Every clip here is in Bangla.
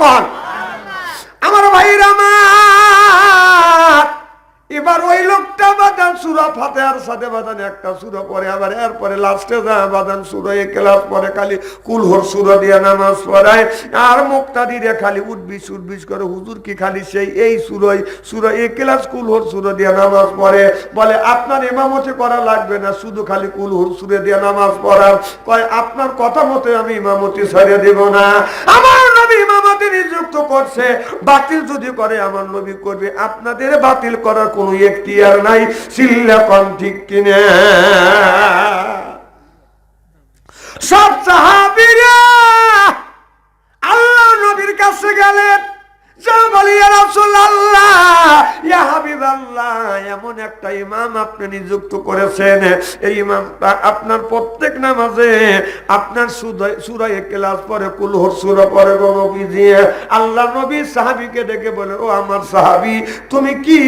কন আমার ভাইরা আমার। এবার ওই লোকটা বাদান সূরা ফাতিহার সাথে বাদান একটা সূরা পড়ে, আবার এরপরে লাস্টে যা বাদান সূরা ইখলাস পড়ে, খালি কুল হুর সূরা দিয়ে নামাজ পড়ায়। আর মুক্তাদিরে খালি উঠবিস করে, হুজুর কি খালি সেই এই সূরা ইখলাস কুল হুর সূরা দিয়ে নামাজ পড়ে? বলে আপনার ইমামতি করা লাগবে না, শুধু খালি কুল হুর সূরা দিয়ে নামাজ পড়া। কয় আপনার কথা মতে আমি ইমামতি ছেড়ে দেব না। আমার নবী ইমামতি নিযুক্ত করছে, বাতিল যদি করে আমার নবী করবে, আপনাদের বাতিল করার কোনো এখতিয়ার নাই। সিল্লা কোন ঠিক কিনা? সব সাহাবীরা আল্লাহ নবীর কাছে গেলেন, যা বলি ইয়া রাসূলুল্লাহ, ইয়া হাবিবাল্লাহ, এমন একটা ইমাম আপনি নিযুক্ত করেছেন, এই ইমামটা আপনার প্রত্যেক নামাজে আপনার সূরা ইখলাস পড়ে, কুল হুর সূরা পড়ে গো নবীজি। আল্লাহ নবী সাহাবীকে ডেকে বলে, ও আমার সাহাবী, তুমি কি,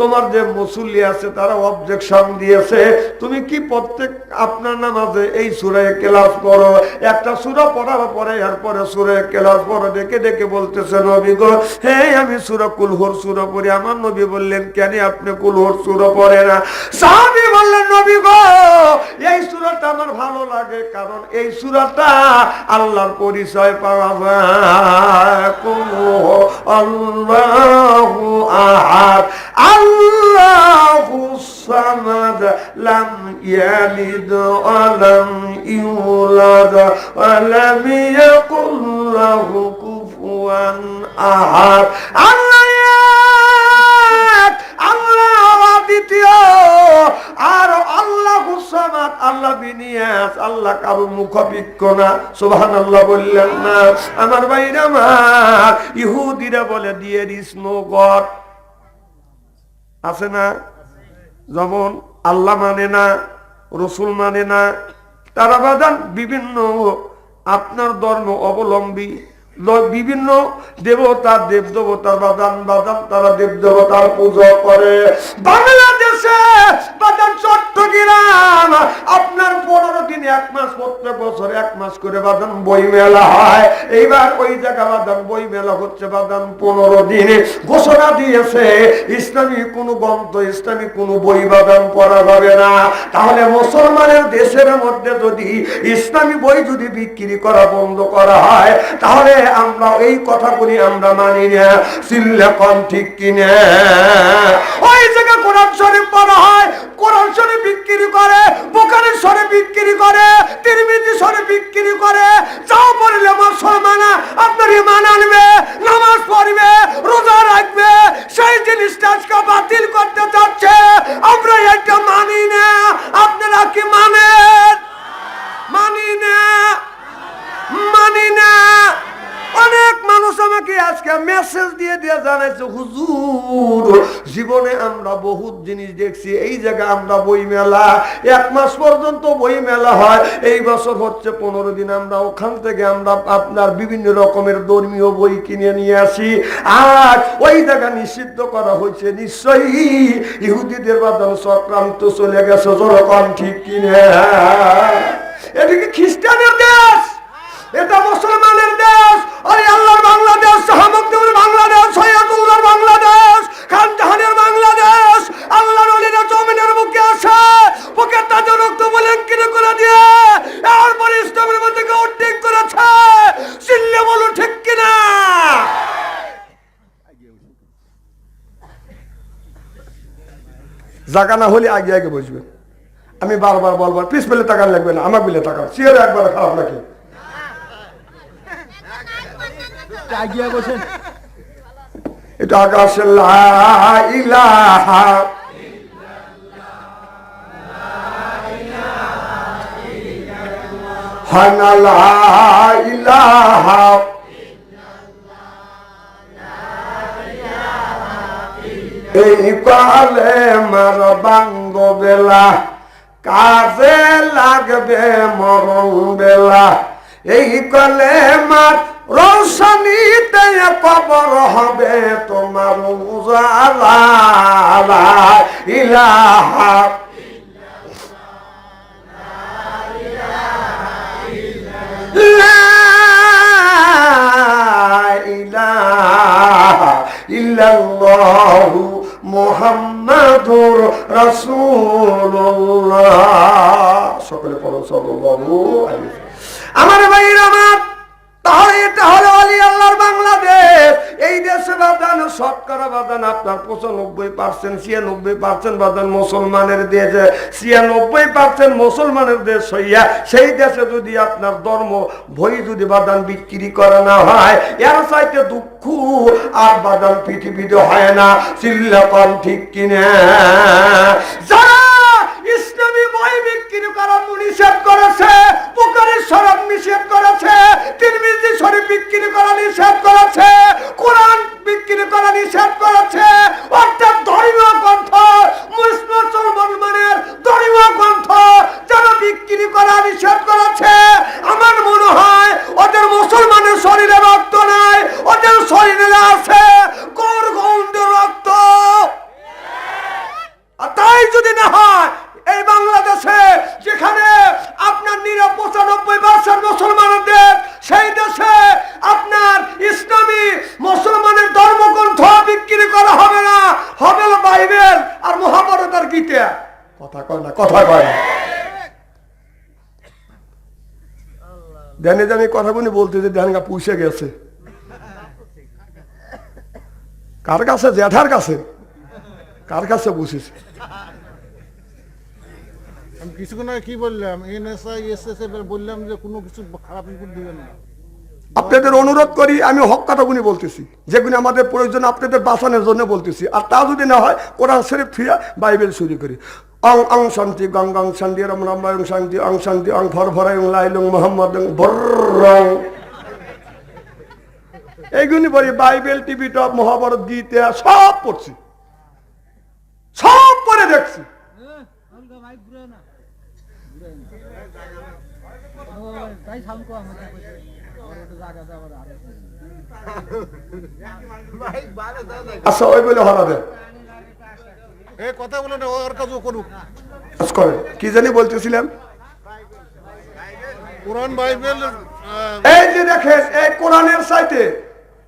তোমার যে মুসল্লি আছে তারা অবজেকশন দিয়েছে, তুমি কি প্রত্যেক আপনার নামাজে এই সূরা ইখলাস পড়ো? একটা সূরা পড়ার পরে এরপরে সূরা ইখলাস পড়ো। ডেকে ডেকে বলতেছে, নবী গো, হ্যাঁ আমি সূরা কুল হুর সূরা পড়ি। আমার নবী বললেন, কেন আপনি কুল হুর সূরা পড়ে না? সাহাবী বললেন, নবী গো, এই সূরাটা আমার ভালো লাগে, কারণ এই সূরাটা আল্লাহর পরিচয় পাওয়া যায়। কুল আল্লাহু আহাদ আল্লাহুস সামাদ লাম ইয়ালিদ ওয়া লাম ইউলাদ ওয়া লাম ইয়াকুল লাহু কুফুয়ান আহাদ। আল্লাহ এক, আল্লাহ দ্বিতীয়, আর আল্লাহুস সামাদ, আল্লাহ বিনিয়াস, আল্লাহ কারো মুখাপিক্ষ না। সুবহানাল্লাহ বললেন না? আমার ভাইরা আমার, ইহুদিরা বলে দেয়ার ইজ নো গড, আছে না? যেমন আল্লাহ মানে না, রসুল মানে না, তারা বাদান বিভিন্ন আপনার ধর্ম অবলম্বী, বিভিন্ন দেবতার দেবতার বাদান তারা দেবতার পূজা করে। বাংলাদেশে বাদান চট্টগ্রাম আপনার 15 দিন 1 মাস, প্রত্যেক বছর 1 মাস করে বাদান বই মেলা হয়। এইবার ওই জায়গা বাদান বই মেলা হচ্ছে, বাদান 15 দিনে ঘোষণা দিয়েছে ইসলামী কোনো গ্রন্থ, ইসলামী কোনো বই বাদান পড়া যাবে না। তাহলে মুসলমানের দেশের মধ্যে যদি ইসলামী বই যদি বিক্রি করা বন্ধ করা হয়, তাহলে আমরা এই কথাগুলি আমরা মানি না। সিল্লা কোন ঠিক কিনা? ওই জায়গায় কোরআন শরীফ পড়া হয়, কোরআন শরীফ বিক্রি করে, বুখারী শরীফ বিক্রি করে, তিরমিজি শরীফ বিক্রি করে। যাও পড়লে মুসলমান আপনার ঈমান আনবে, নামাজ পড়বে, রোজা রাখবে, সেই জিনিসটা আজকে বাতিল করতে চাচ্ছে। আমরা এটা মানি না। আপনারা কি মানেন? মানি না, মানি না। অনেক মানুষ আমাকে আজকে মেসেজ দিয়ে জানাইছে, হুজুর জীবনে আমরা বহুত জিনিস দেখছি, এই জায়গায় আমরা বই মেলা 1 মাস পর্যন্ত বই মেলা হয়, এই বছর হচ্ছে 15 দিন, আমরা ওখান থেকে আমরা আপনার বিভিন্ন রকমের ধর্মীয় বই কিনে নিয়ে আসি। আর ওই জায়গা নিষিদ্ধ করা হয়েছে, নিশ্চয়ই ইহুদিদের বাদান চক্রান্ত চলে গেছে। জনগণ ঠিক কিনে? এটা কি খ্রিস্টানের দেশ? এটা মুসলমানের দেশ। আরে আল্লাহর বাংলাদেশ, শাহমুক্তপুর বাংলাদেশ, সৈয়দুল্লাহর বাংলাদেশ, খান জাহানের বাংলাদেশ। আল্লাহর ওলিরা জমিনের বুকে আসে, বুকে তাদের রক্ত বলেঙ্কিত করে দিয়ে এরপর ইসলামের মধ্যে উদ্যোগ করেছে। চিল্লে বলো ঠিক কিনা? জায়গা না হলে আগে আগে বসবে। আমি বারবার বলবার, পিস পেলে তাকান লাগবে না, আমার বিলে তাকান। সিয়ারে একবার খারাপ নাকি? এটা আকাশে লা ইলাহা হানা লা ইলাহা এই কালে মার বাঙ্গ বেলা কাজে লাগবে মরণ বেলা। এই কালে মার রোশনীতে কবর হবে তোমার উজালা। লা ইলাহা লা সকলে পড়ো সাল্লাল্লাহু আলাইহি আমার ভাইরা আমার। তাহলে এটা হলো ওলি আল্লাহর বাংলাদেশ। এই দেশে বাদান শতকরা বাদান আপনার 95%, 96% বাদান মুসলমানের দেশ। 96% মুসলমানের দেশ হইয়া সেই দেশে যদি আপনার ধর্ম বই যদি বাদান বিক্রি করা না হয়, এর চাইতে দুঃখ আর বাদান পৃথিবীতে হয় না। চিল্লাপান ঠিক কিনা? যারা ইসলামী বই বিক্রি করা নিষেধ করেছে, বুখারী শরীফ নিষেধ করেছে, তিরমিজি শরীফ বিক্রি করা নিষেধ করেছে, কোরআন বিক্রি করা নিষেধ করেছে, অর্থাৎ ধর্মীয় গ্রন্থ মুসলমানের ধর্মীয় গ্রন্থ যারা বিক্রি করা নিষেধ করেছে, আমার মনে হয় ওদের মুসলমানের শরীরে রক্ত নাই, ওদের শরীরে আছে গৌরগন্ধের রক্ত। আর তাই যদি না হয়, এই বাংলাদেশে যেখানে আপনার 95% মুসলমানের দেশ, সেই দেশে আপনার ইসলামী মুসলমানের ধর্মগ্রন্থ বিক্রি করা হবে না, হবে বাইবেল আর মহাভারত আর গীতা। কথা কয় না, কথা কয় না। ধ্যানে ধ্যানে কথা বলে বলতে যে ধ্যানগা পুষে গেছে কার কাছে? জ্যাঠার কাছে। কার কাছে বসেছে? আমি কিছুক্ষণ আগে কি বললাম, এনএসআই এসএসএফ বললাম যে কোনো কিছু খারাপ ইনপুট দিবেন না। আপনাদের অনুরোধ করি, আমি হক কথাগুলি বলতেছি, যেগুলি আমাদের প্রয়োজন আপনাদের বাঁচানোর জন্য বলতেছি। আর তা যদি না হয়, কোরআন শরীফ ফিরা বাইবেল শুরু করি। অং অং শান্তি গং গং শান্তি রাম রাম রাম শান্তি অং শান্তি অং ভর ভরাই লাইলং মোহাম্মদ বর্রং, এইগুলি বলি। বাইবেল, টিভি টপ, মহাভারত, গীতা সব পড়ছি, সব পড়ে দেখছি। আচ্ছা, ওই বলে হরা দেন কথা বলে না, ওর কাজও করুক। কি জানি বলতেছিলাম? কোরআন বাইবেল। এই যে দেখেন, এই কোরআনের সাইতে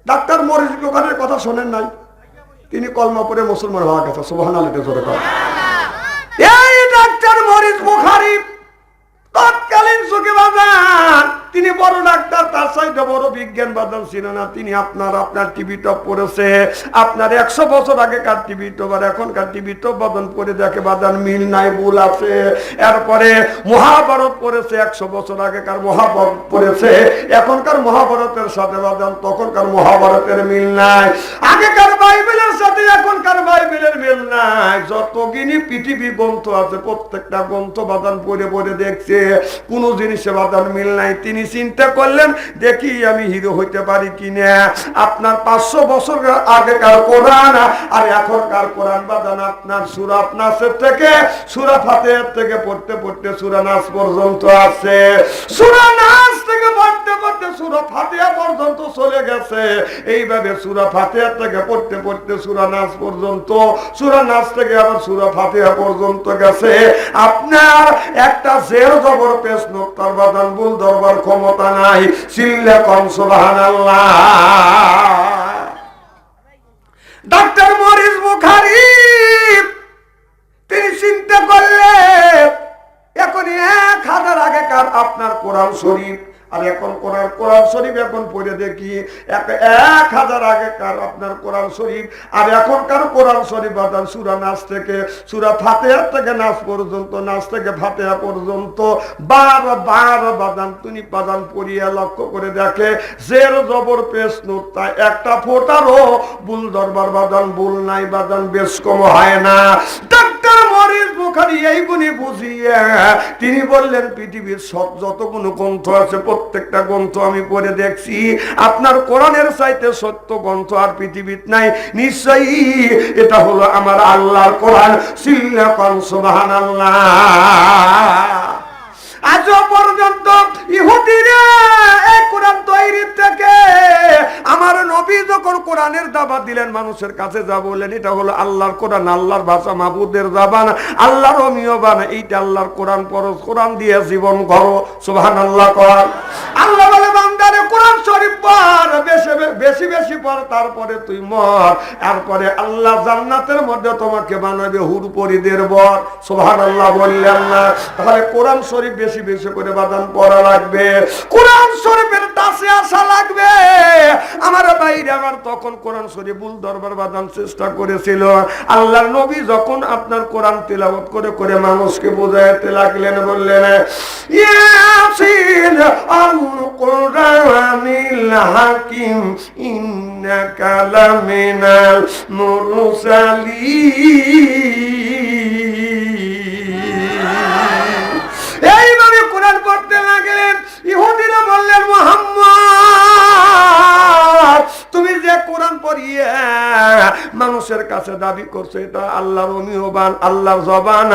ডাক্তার মরিস বুখারীর কথা শোনেন নাই? তিনি কলমা পড়ে মুসলমান হওয়া গেছে। সুবহানাল্লাহ। এই ডাক্তার মরিস বুখারী তৎকালীন যুগে বাজান, তিনি বড় ডাক্তার, তার সাইডে বড় বিজ্ঞান বাদান ছিল না। তিনি আপনার টিভি টপ পড়েছে, আপনার 100 বছর আগেকার টিভি টপ আর এখনকার টিভি টপ বাদান পড়ে দেখে বাদান মিল নাই, ভুল আছে। এরপরে মহাভারত পড়েছে, 100 বছর আগেকার মহাভারত পড়েছে, এখনকার মহাভারতের সাথে বাদান তখনকার মহাভারতের মিল নাই। আগেকার বাইবেলের সাথে এখনকার বাইবেলের মিল নাই। যতগিনি পৃথিবী গ্রন্থ আছে, প্রত্যেকটা গ্রন্থ বাদান পড়ে পড়ে দেখছে, কোন জিনিসে বাদান মিল নাই। তিনি চিন্তা করলেন, দেখি আমি হিরো হইতে পারি কিনা। আপনার 500 বছর আগেকার কোরআন আর এখনকার কোরআন বাদান আপনার সূরা নাসের থেকে, সূরা ফাতিহা থেকে পড়তে পড়তে সূরা নাস পর্যন্ত আছে, সূরা নাস থেকে পড়তে পড়তে সূরা ফাতিহা পর্যন্ত চলে গেছে। এইভাবে সূরা ফাতিহা থেকে পড়তে পড়তে সূরা নাস পর্যন্ত, সূরা নাস থেকে আবার সূরা ফাতিহা পর্যন্ত গেছে। আপনার একটা জের জবর পেশ নোক্তার বাদান বুল দরবার ক্ষমতা নাই। চিল্লা কম সুবহানাল্লাহ। ডাক্তার মরিস বুখারী তিনি চিন্তা করলেন, এখন 1000 আগেকার আপনার কোরআন শরীফ আর এখন কোরআন শরীফ এখন পড়ে দেখি 1000 আগেকার আপনার কোরআন শরীফ আর এখনকার কোরআন শরীফ বাদান সূরা নাস থেকে সূরা ফাতিহা থেকে নাস পর্যন্ত, নাস থেকে ফাতিহা পর্যন্ত 12 বাদান তিনি বাদান পড়িয়া লক্ষ্য করে দেখে জের জবর পেশ নোক্তা একটা ফোটারও ভুল দরবার বাদান ভুল নাই, বাদান বেশ কম হয় না। ডাক্তার মরিস বুখারী এই গুণে বুঝিয়ে তিনি বললেন, পৃথিবীর সব যতগুলো গ্রন্থ আছে প্রত্যেকটা গ্রন্থ আমি পড়ে দেখছি, আপনার কোরআনের চাইতে সত্য গ্রন্থ আর পৃথিবীতে নাই। নিশ্চয়ই এটা হলো আমার আল্লাহর কোরআন। চিল্লা কোন সুবহানাল্লাহ। আজ পর্যন্ত ইহুদিরা এই কোরআন তৈরি থেকে আমার নবী যখন কোরআনের দাওয়াত দিলেন, মানুষের কাছে যা বললেন, এটা হলো আল্লাহর কোরআন, আল্লাহর ভাষা, মাবুদের জবান, আল্লাহর অমীয় বাণী, এইটা আল্লাহর কোরআন পড়ো, কোরআন দিয়ে জীবন গড়ো। সুবহানাল্লাহ। আল্লাহ বলে, বান্দারে কোরআন শরীফ পড়, বেশি বেশি বেশি পড়, তারপরে তুই মর। এরপরে আল্লাহ জান্নাতের মধ্যে তোমাকে বানাবে হুর পরিদের বর। সুবহানাল্লাহ বললেন না? তাহলে কোরআন শরীফ বেশি বেশি করে বাদান পড়া লাগবে, কোরআন শরীফের কাছে আসা লাগবে। আমার ভাইরা আমার, তখন কোরআন শরীফ বুল দরবার বাদান চেষ্টা করেছিল। আল্লাহর নবী যখন আপনার কোরআন তিলাওয়াত করে করে মানুষকে বোঝাতে লাগলেন, বললেন ইয়াসিন আল কুরআনিল হাকিম ইন্নাকা লামিনাল মুরসালিন। এইভাবে কোরআন পড়তে লাগলেন। ইহুদিরা বললেন, মুহাম্মদ তুমি যে কোরআন পড়িয়ে মানুষের কাছে দাবি করছো, এটা আল্লাহর অমিয়বান, আল্লাহর জবান।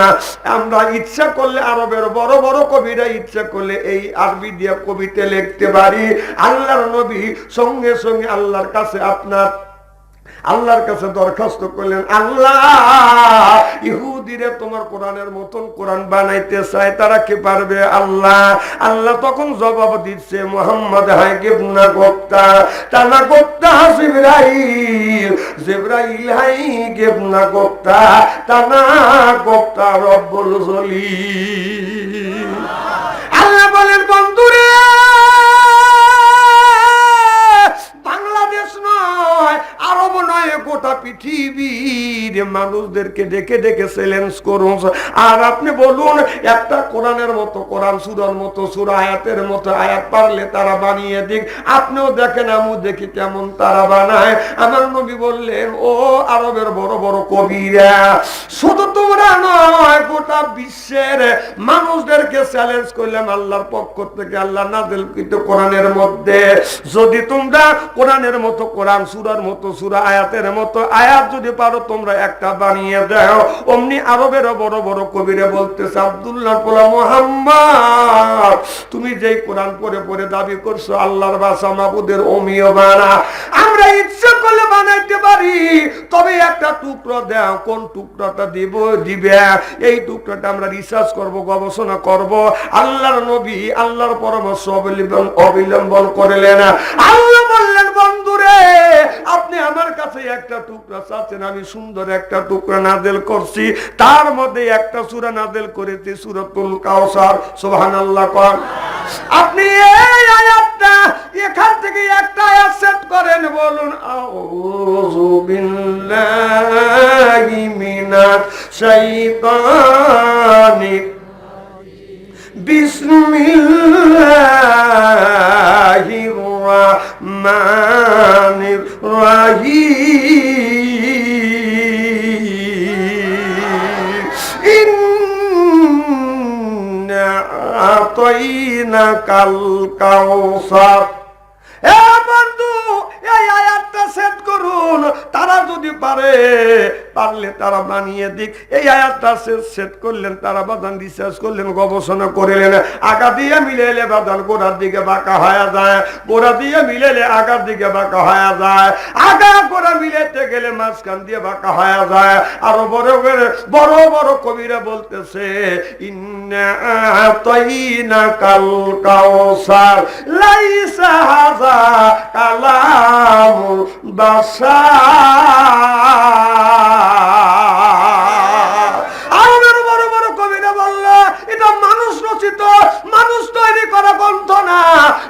আমরা ইচ্ছা করলে আরবের বড় বড় কবিরা ইচ্ছা করলে এই আরবি দিয়ে কবিতা লিখতে পারি। আল্লাহর নবী সঙ্গে সঙ্গে আল্লাহর কাছে আল্লাহর কাছে দরখাস্ত করলেন, আল্লাহ ইহুদিরে তোমার কোরআনের মতন কোরআন বানাইতে চায়, তারা কি পারবে? আল্লাহ তখন জবাব দিচ্ছে, মুহাম্মদ হায় গিবনা গোপ্তা তানা গোপ্তা জিবরাইল হাই গিবনা গোপ্তা তানা গোপ্তা রব্বুল জলিল। আল্লাহ বলেন, বন্ধুরে বাংলাদেশ নয়, আরব নয়, গোটা পৃথিবীর মানুষদেরকে ডেকে ডেকে চ্যালেঞ্জ করুন। আর আপনি বলুন, একটা কোরআনের মতো কোরআন, সূরার মতো সূরা, আয়াতের মতো আয়াত পারলে তারা বানিয়ে দিক। আপনিও দেখেন, আমিও দেখি কেমন তারা বানায়। আমার নবী বললেন, ও আরবের বড় বড় কবিরা, শুধু তোমরা নয়, গোটা বিশ্বের মানুষদেরকে চ্যালেঞ্জ করলাম আল্লাহর পক্ষ থেকে, আল্লাহ নাযিলকৃত কোরআনের মধ্যে যদি তোমরা কোরআনের মতো কোরআন, সূরার মতো সূরা, আয়াতের মতো আয়াত যদি পারো তোমরা একটা বানিয়ে দাও। অমনি আরবের বড় বড় কবিরা বলতেছে, আব্দুল্লাহ পোলা মুহাম্মদ তুমি যেই কোরআন পড়ে পড়ে দাবি করছো আল্লাহর ভাষা, মাবুদের অমিয় বানা, আমরা ইচ্ছা করলে বানাইতে পারি, তবে একটা টুকরো দাও। কোন টুকরাটা দিবে? এই টুকরাটা আমরা রিসার্চ করব, গবেষণা করব। আল্লাহর নবী আল্লাহর পরামর্শ অবলম্বন করলেন। আল্লাহ বললেন, বন্ধুরে আপনি আমার কাছে একটা টুকরা চাচ্ছেন, আমি সুন্দর একটা টুকরা নাযিল করছি। তার মধ্যে একটা সূরা নাযিল করেছি, সূরাতুল কাউসার। সুবহানাল্লাহ। কোন আপনি এই আয়াতটা এখান থেকে একটা আয়াত সেট করেন, বলুন আউযু বিল্লাহি মিনাশ শাইতানির বিসমিল্লাহির রাহমানির রাহিম ইন্না আতাইনাকাল কাউসার। এ বন্ধু, এই আয়াতটা সেট করুন। তারা যদি পারলে তারা বানিয়ে দিক। এই আয়াতটা সেট করলেন, তারা বাদান রিসার্চ করলেন, গবেষণা করলেন। আগা দিয়ে মিলেলে বাদান গোড়ার দিকে বাঁকা হয়ে যায়, গোড়া দিয়ে মিলেলে আগার দিকে বাঁকা হয়ে যায়, আগা গোড়া মিলাইতে গেলে মাঝখান দিয়ে বাঁকা হয়ে যায়। আরো বড় বড় কবিরা বলতেছে, ইন্না আতাইনাকাল কাউসার লাইসা হাযা কালামুল বাশার। আরবের বড় বড় কবিরা বলল, এটা মানুষ রচিত, মানুষ তৈরি করা গ্রন্থ না,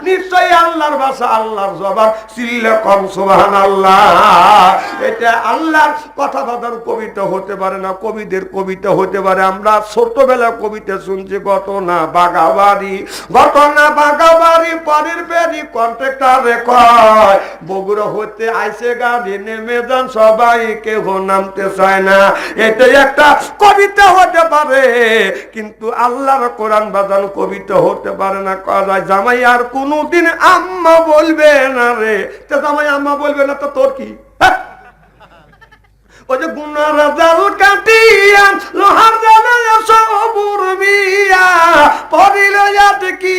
নিশ্চয়ই আল্লাহর ভাষা, আল্লাহর জবান। চিল্লে কম সুবহানাল্লাহ। এটা আল্লাহর কথা বাদার কবিতা হতে পারে না, কবিদের কবিতা হতে পারে। আমরা ছোটবেলা কবিতা শুনছি, ঘটনা বাগাবাড়ি পরের পেরি কন্ট্রাক্টরে কয়, বগুড়া হতে আইসে গাড়ি, নেমে যান সবাই, কেউ নামতে চায় না। এটা একটা কবিতা হতে পারে, কিন্তু আল্লাহর কোরআন বাজান কবিতা হতে পারে না। কয় জামাই আর কোনদিন আম্মা বলবে না রে। তো জামাই আম্মা বলবে না তো তোর কি? ওই যে গুনার জাল কাটিয়া লোহার জালে সবুর মিয়া পড়িল যাতে কি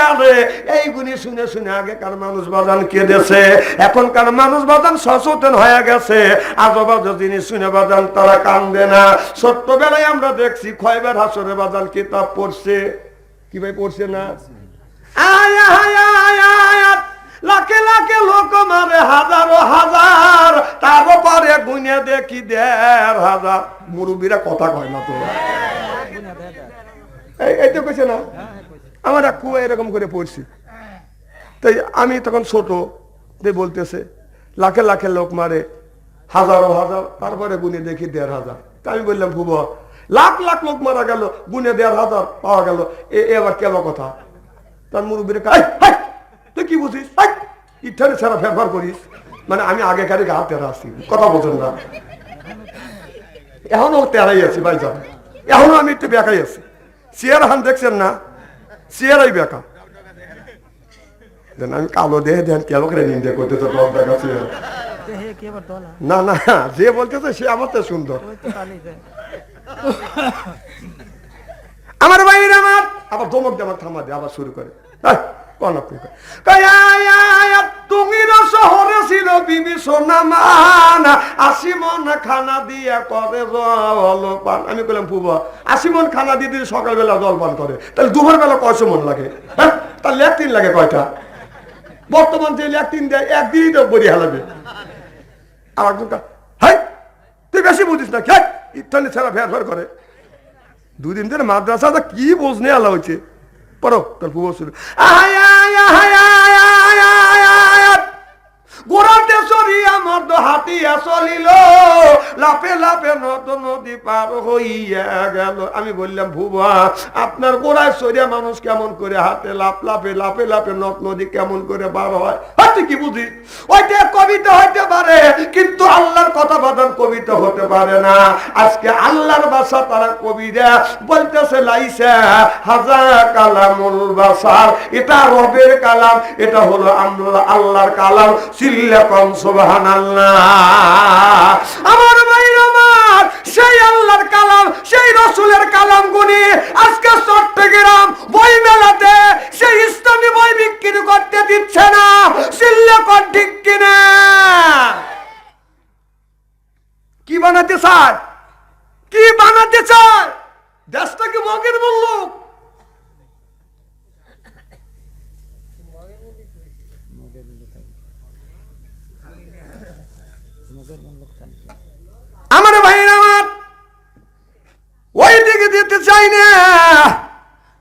আরে। এইগুলি শুনে শুনে আগেকার মানুষ বাজান কেঁদেছে, এখনকার মানুষ বাজান সচেতন হয়ে গেছে। আজবাজ জিনিস শুনে বাজান তারা কান্দে না। ছোট্টবেলায় আমরা দেখছি খয়বার হাসরে বাজান কিতাব পড়ছে, কি ভাই পড়ছে না? আয়া আয়া আয়া লাখে লাখে লোক মারে হাজারো হাজার, তার পরে গুনে দেখি ১,৫০০। মুরব্বীরা কথা কয় না তো, এই তো কইছে না। আমার এক কুয়া এরকম করে পড়ছি, তাই আমি তখন ছোট, বলতেছে লাখে লাখে লোক মারে হাজারো হাজার, তারপরে গুনে দেখি ১,৫০০। তা আমি বললাম ফুবা, লাখ লাখ লোক মারা গেল, গুনে ১,৫০০ পাওয়া গেল, এবার কেমন কথা? তার মুরব্বীরা কয়, তুই কি বুঝিস, ইঠারে ছাড়া ব্যবহার করিস, মানে আমি আগেকারে গা তেরা আছি, কথা বোঝেন না। এখনো তেরাই আছি ভাই যান, এখনো আমি একটু বেকাই আছি। চেয়ার হান দেখছেন না, চেয়ারাই বেকা। আমি কালো দেহে দেন কেমন করে নিন্দে করতেছে, না না, যে বলতেছে সে আমার তো সুন্দর। আমার বাইরে আমার আবার ধমক দিয়ে আমার থামা দিয়ে আবার শুরু করে, শহরে ছিল বিবি সোনা মান, ৮০ মন খানা দিয়ে করে জলপান। আমি বললাম ফুবা, ৮০ মন খানা দিয়ে দিদি সকালবেলা জলপান করে, তাহলে দুপুর বেলা কয়শো মন লাগে? তার ল্যাট্রিন লাগে কয়টা? বর্তমান যে ল্যাট্রিন দেয় একদিনই তো বড়ি হালাবে। আমার তুই বেশি বুঝিস না, কে ইত্যাদি ছাড়া ফের করে। 2 দিন ধরে মাদ্রাসা কি বোঝ নিয়ে আলা হয়েছে, পড়ো তোর ফুবো শুরু। গোড়াতে সরিয়া মর্দ হাতিয়া চলিল, লাফে লাফে নদ নদী পার হইয়া গেল। আমি বললাম ভুবা, আপনার গোড়ায় সরিয়া মানুষ কেমন করে হাতে লাফ লাফে লাফে লাফে নদ নদী কেমন করে পার হয়? তুই কি বুঝিস? ওইটা কবিতা হইতে পারে, কিন্তু আল্লাহর কথা বাদান কবিতা হতে পারে না। আজকে আল্লাহর ভাষা তারা কবিরা বলতেছে লাইসা হাজা কালামুল বাসার, এটা রবের কালাম, এটা হলো আল্লাহর কালাম। সিল্লাকুম সুবহানাল্লাহ। আমার ভাইরা আমার, সেই আল্লাহর কালাম, সেই রাসূলের কালাম গুনি আজকে চট্টগ্রাম বই মেলাতে সেই ইসলামী বই বিক্রি করতে দিচ্ছে না। সিল্লাকুম ঠিক কিনা? কি বানাতে চায়? কি বানাতে চায়? দেশটাকে মগের বলল। আমার ভাইয়ের আমার, ওই দিকে দিতে চাই না।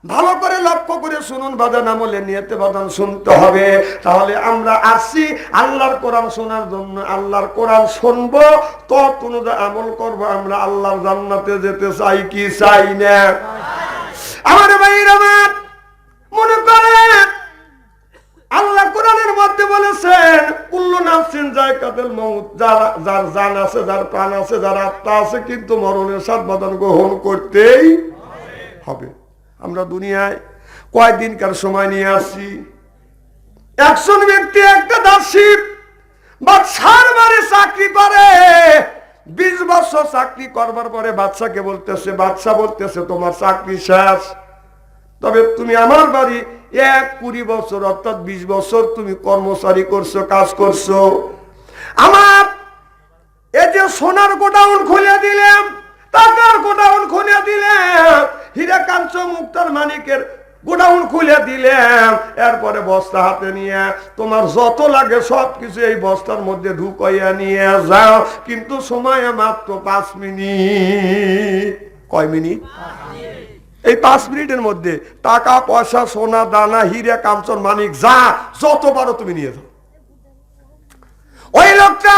ভালো করে লক্ষ্য করে শুনুন বাদান, আমলে নিয়তে বাদান শুনতে হবে। তাহলে আমরা আসছি আল্লাহর কোরআন শোনার জন্য। আল্লাহর কোরআন শুনবো, তত অনুযায়ী আমল করবো। আমরা আল্লাহর জান্নাতে যেতে চাই কি চাই না? আমার ভাইয়ের আমার, মনে করেন আল্লাহ কোরআনের মধ্যে বলেছেন কুল্লু নাফসিন যায়কাতুল মাউত, যার জান আছে, যার প্রাণ আছে, যার আত্মা আছে, কিন্তু মরণের স্বাদ বাদান গ্রহণ করতেই হবে। আমরা দুনিয়ায় কয়েকদিনকার সময় নিয়ে আসছি। একজন ব্যক্তি একটা দাসী বাদশার বাড়ি চাকরি করে, 20 বছর চাকরি করবার পরে বাদশাকে বলতেছে, বাদশা বলতেছে তোমার চাকরি শেষ, তবে তুমি আমার বাড়ি 20 বছর অর্থাৎ 20 বছর তুমি কর্মচারী করছো, কাজ করছো। আমার এই যে সোনার গোডাউন খুলে দিলাম, টাকার গোডাউন খুলে দিলাম, হীরা কাঞ্চন মুক্তার মানিকের গোডাউন খুলে দিলাম, এরপরে বস্তা হাতে নিয়ে তোমার যত লাগে সবকিছু এই বস্তার মধ্যে ঢুকাইয়া নিয়ে যাও, কিন্তু সময় মাত্র 5 মিনিট। কয় মিনিট? এই 5 মিনিটের মধ্যে টাকা পয়সা সোনা দানা হীরা কাঞ্চন মানিক যা যত পারো তুমি নিয়ে যাও। ওই লোকটা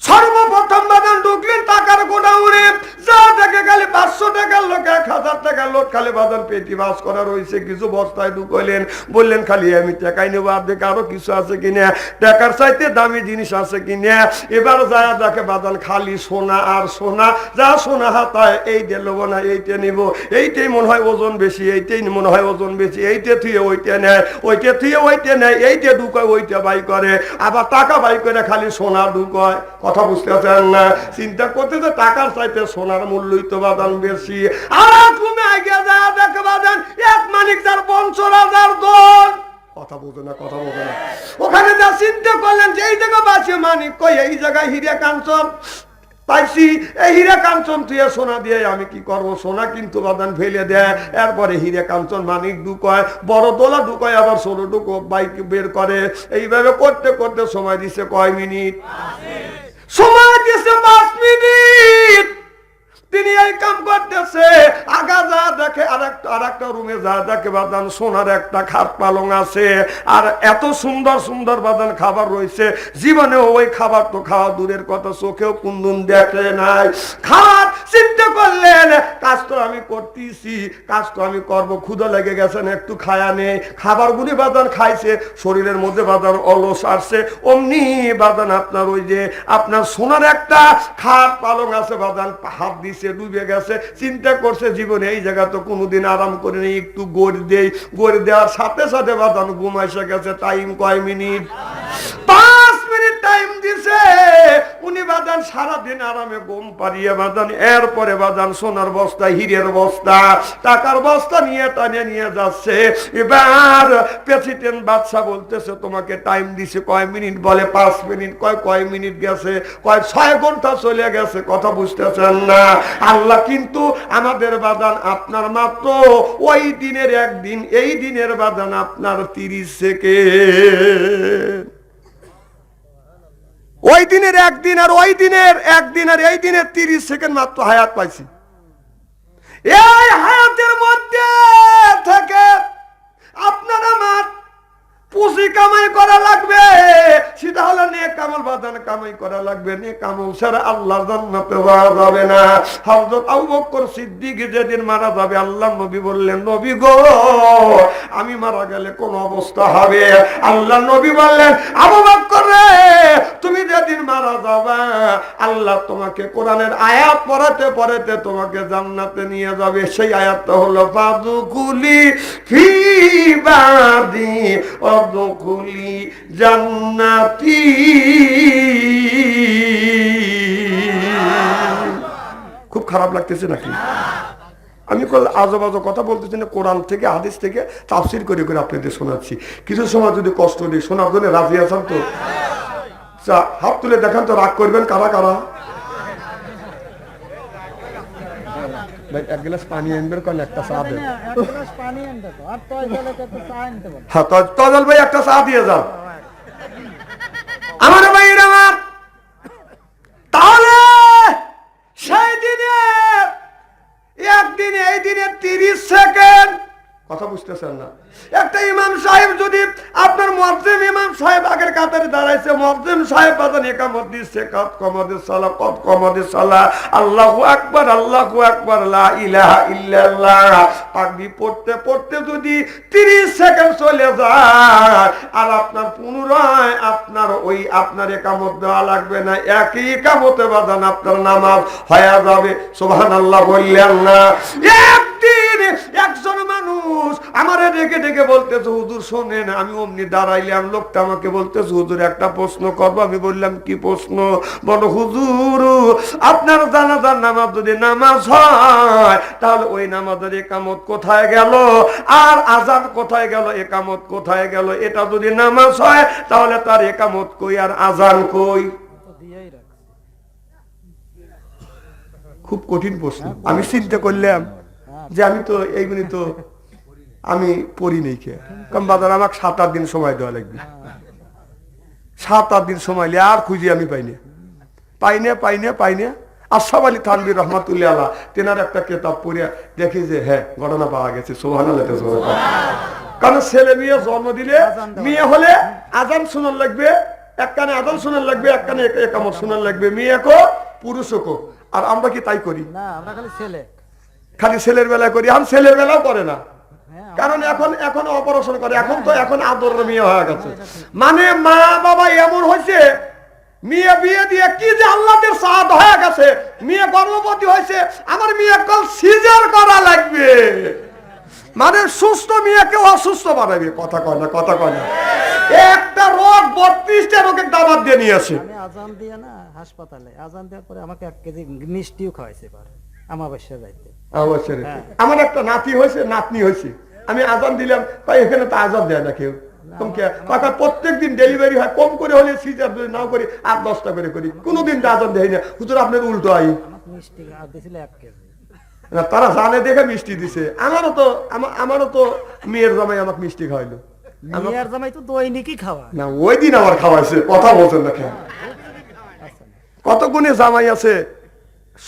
সর্বপ্রথম বাদান ঢুকলেন টাকার গোডাউনে, যা দেখে খালি 500 টাকার লোক, 1000 টাকার লোক, খালি বাদান পেটি বাস করা রয়েছে, কিছু বস্তায় ঢুকাইলেন, বললেন খালি আমি টাকাই নেবো, আর দেখে আরো কিছু আছে কিনা, টাকার চাইতে দামি জিনিস আছে কিনা। এবার যা দেখে বাদান খালি সোনা আর সোনা, যা সোনা হাতায় এই দিয়ে নেবো না, এইটা নিব, এইটাই মনে হয় ওজন বেশি, এইটাই মনে হয় ওজন বেশি, এইটা থুয়ে ওইটা নেয়, ওইটা থুয়ে ওইটা নেয়, এইটা ঢুকায় ওইটা বাই করে, আবার টাকা বাই করে খালি সোনা ঢুকায়। কথা বুঝতেছেন না? চিন্তা করতেছে টাকার চাইতে সোনার মূল্যই তো বাদান বেশি। আর তুমি আগে যা দেখে বাদান এক মানিক যার 50,000 দল। কথা বলতো না, কথা বলতো না। ওখানে যা চিন্তা করলেন যে এই জায়গা বাঁচে মানিক কই, এই জায়গায় হীরা কাঞ্চন, পাইছি, এই হীরা কাঞ্চন তুই সোনা দিয়ে আমি কি করব? সোনা কিন্তু বাদান ফেলে দেয়, এরপরে হীরা কাঞ্চন মানিক ঢুকায়, বড় তোলা ঢুকায়, আবার ছোট ঢুকো বাইক বের করে। এইভাবে করতে করতে সময় দিছে কয় মিনিট? সময় দিছে 5 মিনিট। তিনি এই কাম করতেছে, আগা যা দেখে আর একটা রুমে যা দেখে বাদান সোনার একটা খাট পালং আছে, আর এত সুন্দর সুন্দর বাদান খাবার রয়েছে, জীবনে ওই খাবার তো খাওয়া দূরের কথা, চোখেও কুন্দুন দেখে নাই। খাবার চিন্তা করলেন, কাজ তো আমি করতেছি, কাজ তো আমি করবো, ক্ষুধা লেগে গেছেন, একটু খায়া নেই। খাবারগুলি বাদান খাইছে, শরীরের মধ্যে বাদান অলস আসছে, অমনি বাদান আপনার ওই যে আপনার সোনার একটা খাট পালং আছে বাদান হাত দিছে, ডুবে গেছে। চিন্তা করছে জীবনে এই জায়গা তো কোনোদিন আরাম করে নেই, একটু গড় দেই। গড় দেওয়ার সাথে সাথে বাদান ঘুম এসে গেছে। টাইম কয় মিনিট? 5 মিনিট টাইম দিছে। উনি বাদান সারাদিন আরামে ঘুম পাড়িয়ে বাদান, এরপরে বাদান সোনার বস্তা, হীরের বস্তা, টাকার বস্তা নিয়ে টানে নিয়ে যাচ্ছে। এবার প্রেসিডেন্ট বাদশা বলতেছে তোমাকে টাইম দিছে কয় মিনিট? বলে 5 মিনিট। কয় মিনিট গেছে? 6 ঘন্টা চলে গেছে। কথা বুঝতেছেন না? আল্লাহ কিন্তু আমাদের বাদান আপনার মাত্র ওই দিনের একদিন, এই দিনের বাদান আপনার 30 সেকেন্ড। ওই দিনের একদিন আর ওই দিনের একদিন আর এই দিনের 30 সেকেন্ড মাত্র হায়াত পাইছি। এই হায়াতের মধ্যে থেকে আপনার আমার পুঁজি কামাই করা লাগবে। সেটা হলো নেক আমল বাদান কামাই করা লাগবে। নেক আমল ছাড়া আল্লাহর জান্নাতে যাওয়া যাবে না। হযরত আবু বকর সিদ্দিক যেদিন মারা যাবে, আল্লাহর নবী বললেন, নবী গো আমি মারা গেলে কোন অবস্থা হবে? আল্লাহর নবী বললেন, আবু বকর রে তুমি যেদিন মারা যাবা, আল্লাহ তোমাকে কোরআনের আয়াত পড়াতে পড়াতে তোমাকে জান্নাতে নিয়ে যাবে। সেই আয়াতটা হলো ফাদুকুলি ফি ইবাদি অদখুলি জান্নাতি। খুব খারাপ লাগতেছে নাকি? আমি আজব কথা বলতেছি না, কোরআন থেকে হাদিস থেকে তাফসীর করে করে আপনাদের শোনাচ্ছি। কিছু সময় যদি কষ্ট দিই, শোনার জন্য রাজি আছেন তো? হাত তুলে দেখান তো, রাগ করবেন কারা কারা? এক গ্লাস পানি আনবেন, কোন একটা চা দেন। হ্যাঁ তজল ভাই একটা চা দিয়ে যাও আমার ভাই আমার। তাহলে সেই দিনে একদিনে এই দিনে 30 সেকেন্ড। কথা বুঝতেছেন না? একটা ইমাম সাহেব যদি আপনার মুয়াজ্জিন ইমাম সাহেব আগের কাতারে দাঁড়াইছে, মুয়াজ্জিন সাহেব বাজান ইকামত দিচ্ছে, কাত কমাদের সালাহ, কত কমাদের সালাহ, আল্লাহু আকবার, আল্লাহু আকবার, লা ইলাহা ইল্লাল্লাহ পাকবি পড়তে পড়তে যদি 30 সেকেন্ড চলে যায়, আর আপনার পুনরায় আপনার ওই আপনার ইকামত দেওয়া লাগবে না, একই ইকামতে বাজান আপনার নামাজ হয়ে যাবে। সুবহানাল্লাহ বললেন না? একদিন একজন মানুষ আমারে ডেকে ডেকে বলতেছে, হুজুর শোনেন, আমি অমনি দাঁড়াইলাম, লোকটা আমাকে বলতেছে, হুজুর একটা প্রশ্ন করবো। আমি বললাম কি প্রশ্ন? বলো হুজুর আপনার জানাজার নামাজ যদি নামাজ হয়, তাহলে ওই নামাজের একামত কোথায় গেল, আর আজান কোথায় গেল, একামত কোথায় গেল? এটা যদি নামাজ হয় তাহলে তার একামত কই আর আজান কই? খুব কঠিন প্রশ্ন। আমি চিন্তা করলাম যে আমি তো এইগুলি তো আমি পড়ি নেই কে, কারণ বাজার আমাকে 7-8 দিন সময় দেওয়া লাগবে। 7-8 দিন সময় নিয়ে আর খুঁজে আমি পাইনে আশরাফ আলী থানভীর রহমাতুল্লাহ আলাইহি তেনার একটা কিতাব পড়ে দেখি যে হ্যাঁ ঘটনা পাওয়া গেছে। সুবহানাল্লাহ। কারণ ছেলে মেয়ে জন্ম দিলে মেয়ে হলে আজান শোনার লাগবে, এক কানে আজান শোনার লাগবে, এক কানে একামত শোনার লাগবে, মেয়ে কো পুরুষ কো। আর আমরা কি তাই করি না? আমরা খালি ছেলের বেলায় করি। এখন ছেলের বেলাও করে না, কারণ এখন অপারেশন করে। এখন আদর মেয়ে হয়ে গেছে। মানে মা বাবা এমন হয়েছে, মেয়ে বিয়ে দিয়ে কি যে আল্লাহর সাদ হয়ে গেছে, মেয়ে গর্ভবতী হয়েছে, আমার মেয়ে কল সিজার করা লাগবে। মানে সুস্থ মেয়েকে অসুস্থ বানাবে। কথা কয় না? একটা রোগ 32টা রোগের দাবাত দিয়ে নিয়ে আসে। আজান দিয়ে না হাসপাতালে আজান দেওয়ার পরে আমাকে 1 কেজি মিষ্টিও খাওয়াইছে পারে আমাবস্যা যাইতে। আমার একটা নাতি হয়েছে, নাতনি হয়েছে, আমি আজান দিলাম, তাই এখানে তো আজান দেয় না কেউ। প্রত্যেক দিন ডেলিভারি হয়, কম করে হলে সিজার নাও করি 8-10টা করে করি, কোনোদিন আজান দেয় না। হুজুর আপনার উল্টো আই, মিষ্টি দিয়েছিল 1 কেজি। তারা জানে দেখে মিষ্টি দিছে। আমারও তো মেয়ের জামাই আমাকে মিষ্টি খাওয়াইলো। মেয়ের জামাই তো দৈনিকই খাওয়া না, ওই দিন আমার খাওয়াইছে। কথা বলছেন না কেন? কত গুণে জামাই আছে,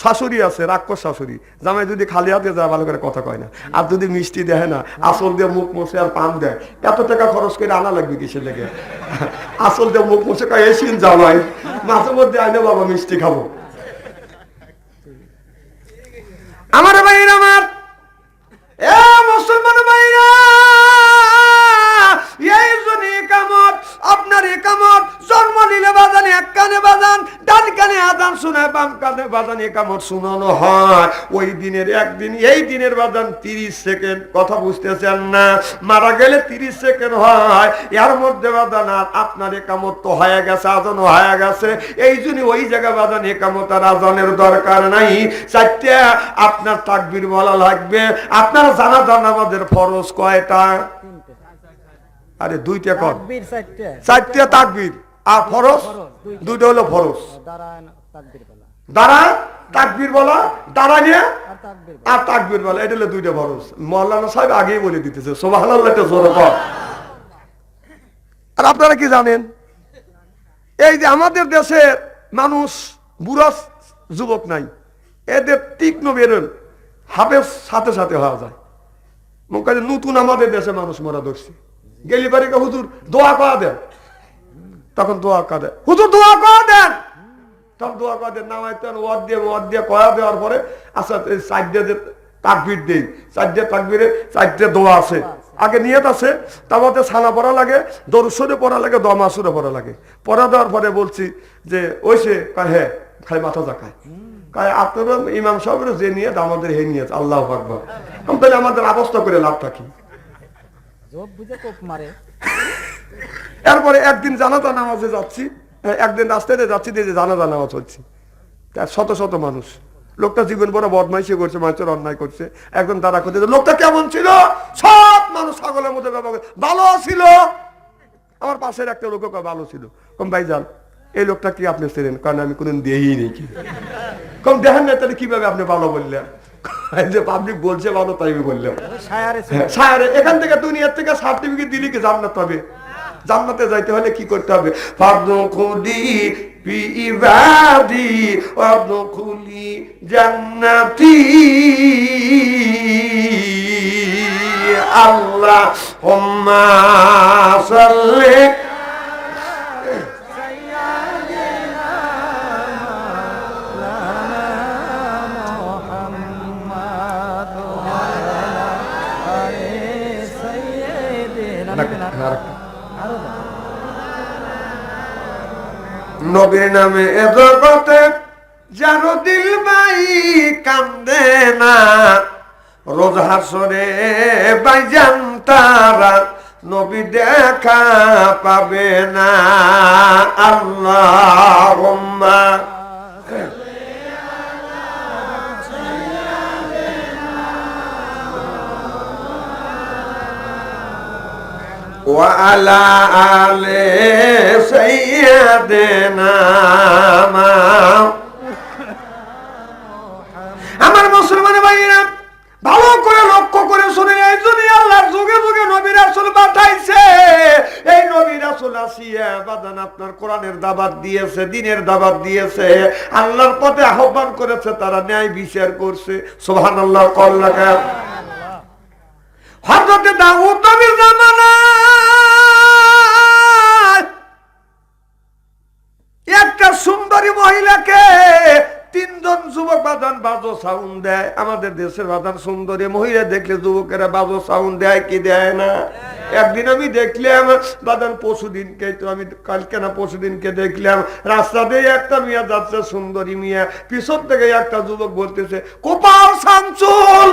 শাশুড়ি আছে, রাক্ষস শাশুড়ি। জামাই যদি খালি হাতে যায় ভালো করে কথা কয় না, আর যদি মিষ্টি দেয় না, আসল দিয়ে মুখ মুছে আর পান দেয়, এত টাকা খরচ করে আনা লাগবে কিসের লেগে? আসল দিয়ে মুখ মুছে কয় এসিন জামাই, মাঝে মধ্যে আইনে বাবা মিষ্টি খাবো। আমার ভাইরা, আমার এ মুসলমান ভাইরা, এই জন্য একামত, আপনার একামত জন্ম নিলে বাজান এক কানে বাজান, ডান কানে আজান শোনায়, বাম কানে বাজান একামত শোনানো হয়। ওই দিনের একদিন, এই দিনের বাজান 30 সেকেন্ড। কথা বুঝতেছেন না? মারা গেলে 30 সেকেন্ড হয়, এর মধ্যে বাজান আর আপনার একামত তো হয়ে গেছে, আজানও হয়ে গেছে। এই জন্য ওই জায়গায় বাজান একামত আর আজানের দরকার নাই। 4টা আপনার তাকবীর বলা লাগবে। আপনার জানাজা নামাজের ফরজ কয়টা? আরে 2টা কর, 4টা তাকবীর আর ফরজ 2টা হলো ফরজ। দাঁড়া তাকবীর বলা, দাঁড়ানিয়া আর তাকবীর বলা, এটা হলো 2টা ফরজ। মাওলানা সাহেব আগেই বলে দিতেছে, সুবহানাল্লাহ, এটা জোরে বল। আর আপনারা কি জানেন, এই যে আমাদের দেশের মানুষ বুড়া যুবক নাই, এদের তীক্ষ্ণ বেরোন হাফেজ সাথে সাথে হওয়া যায়। নতুন আমাদের দেশে মানুষ মরা ধরছে, গেলি বাড়ি হুজুর দোয়া করা দেন, তখন দোয়া করা দেন, হুজুর দোয়া করা দেন, তখন দোয়া করা দেন। নামাইতেন ওয়াদ দিয়ে করা দেওয়ার পরে আচ্ছা 4টা তাকবীর দেই, 4টা তাকবীরে 4টা দোয়া আছে। আগে নিয়ত আছে, তার মধ্যে ছানা পড়া লাগে, দরুদ শরীফ পড়া লাগে, দোয়া মাসুরা পড়া লাগে। পড়া দেওয়ার পরে বলছি যে ওইসে কয় হ্যাঁ, খালি মাথা জাকায়, কয় আপনারা ইমাম সাহেবের যে নিয়ত আমাদের এই নিয়ত, আল্লাহু আকবার। তাহলে আমাদের অবস্থা করে লাভ থাকি। এরপরে একদিন জানাজা নামাজে যাচ্ছি, একদিন রাস্তাতে যাচ্ছি, যে জানাজা নামাজ হচ্ছে, শত শত মানুষ। লোকটা জীবন বড় বদমাইশি করছে, মানুষের অন্যায় করছে। একজন তারা করতে, লোকটা কেমন ছিল? সব মানুষ ছাগলের মধ্যে ব্যবহার, ভালো ছিল। আমার পাশের একটা লোক ভালো ছিল। কম ভাই যান, এই লোকটা কি আপনি ছিলেন? কারণ আমি কোনদিন দেই নেই। কি কম দেখেন না, তাহলে কিভাবে আপনি ভালো বললেন? যে পাবলিক বলছে ভালো, তাই আমি বললাম। এখান থেকে দুনিয়ার থেকে সার্টিফিকেট দিলি কি জান্নাত পাবে? জান্নাতে যাইতে হলে কি করতে হবে? ফাদখুলি ফি ইবাদি ওয়াদখুলি জান্নাতি। আল্লাহুম্মা সাল্লি নবীর নামে এ জগতে যারো দিল ভাই কান্দে না, রোজ হাসরে ভাইজান তারা নবী দেখা পাবে না। আল্লাহুম্মা وعلى آل سيدنا আমার মুসলমান ভাইরা ভালো করে লক্ষ্য করে শুনেন, এই জন্য আল্লাহর যুগে যুগে নবী রাসূল পাঠাইছে। এই নবী রাসূল আসিয়া বাদান আপনার কোরআনের দাওয়াত দিয়েছে, দ্বীনের দাওয়াত দিয়েছে, আল্লাহর পথে আহ্বান করেছে, তারা ন্যায় বিচার করছে। সুবহানাল্লাহ। কল্লাকা হযরত দাউদ নবীর জামানায় একটা সুন্দরী মহিলাকে 3 জন যুবক বাজান বাজো সাউন্ড দেয়। আমাদের দেশের বাজান সুন্দরী মহিলা দেখলে যুবকেরা বাজো সাউন্ড দেয় কি দেয় না? একদিন আমি দেখলাম বাজান, পরশুদিনকে তো আমি কালকে না পরশুদিনকে দেখলাম, রাস্তা দিয়ে একটা মিয়া যাচ্ছে, সুন্দরী মিয়া, পিছন থেকে একটা যুবক বলতেছে কোপাল শামসুল।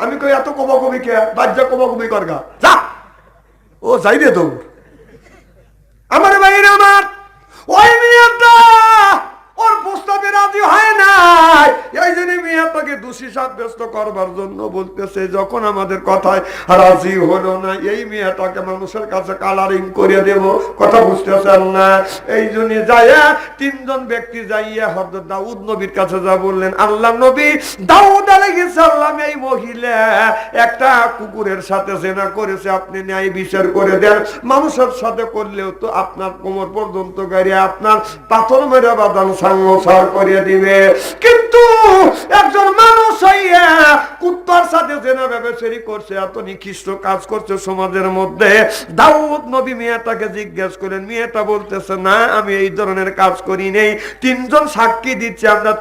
আমি কই এত কবি কে? বাজ্যা কবি করগা, যা। ও যাই রে দৌড়। আমার ভাইরা, আমার ওই মিয়াটা ওর নবী রাজি হয় নাই, এই জন্য মেয়েটাকে দোষী সাব্যস্ত করবার জন্য বলতেছে। যখন আমাদের কথায় রাজি হলো না, এই মেয়েটাকে মানুষের কাছে কালারিং করে দেব। কথা বুঝতেছেন না? এই জন্য যাইয়া তিনজন ব্যক্তি যাইয়া হযরত দাউদ নবীর কাছে যা বললেন, আল্লাহ নবী দাউদ আলাইহিস সালাম এই মহিলা একটা কুকুরের সাথে জিনা করেছে, আপনি ন্যায় বিচার করে দেন। মানুষের সাথে করলেও তো আপনার কোমর পর্যন্ত গাড়িয়ে আপনার পাথর মেরে বাদান সংসার করে দিবে, কিন্তু একজন মানুষ হইয়া কুত্তার সাথে জিনা ব্যভিচারী করছে, এত নিকৃষ্ট কাজ করছে সমাজের মধ্যে। দাউদ নবী মেয়েটাকে জিজ্ঞেস করেন, মেয়েটা বলতেছে না আমি এই ধরনের কাজ করি নেই। তিনজন সাক্ষী দিচ্ছে, আমরা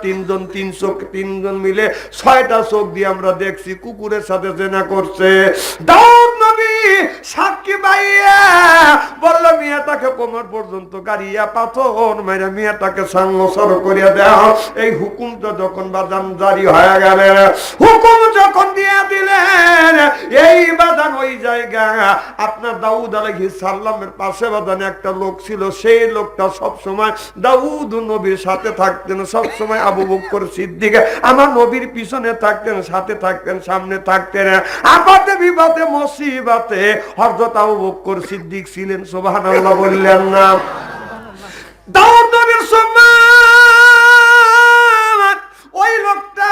তিনজন মিলে 6টা চোখ দিয়ে আমরা দেখছি কুকুরের সাথে জিনা করছে। দাউদ নবী সাক্ষী পাইয়া বলল, মেয়েটাকে কোমর পর্যন্ত গাড়িয়া পাথর মেরে মেয়েটাকে সংসার করিয়া দেওয়া। এই হুকুমটা যখন বাজান জারি হয়ে গেল, হুকুম যখন দিয়ে দিলেন, এই বাজান ওই জায়গা আপনার দাউদ আলাইহিস সালামের পাশে বাজান একটা লোক ছিল, সেই লোকটা সব সময় দাউদ নবীর সাথে থাকতেন, সব সময় আবু বকর সিদ্দিক আমার নবীর পিছনে থাকতেন, সাথে থাকতেন, সামনে থাকতেন। আপদে বিপদে মুসিবতে হযরত আবু বকর সিদ্দিক ছিলেন। সুবহানাল্লাহ বললেন না? দাউদ নবীর সম্মান ওই লোকটা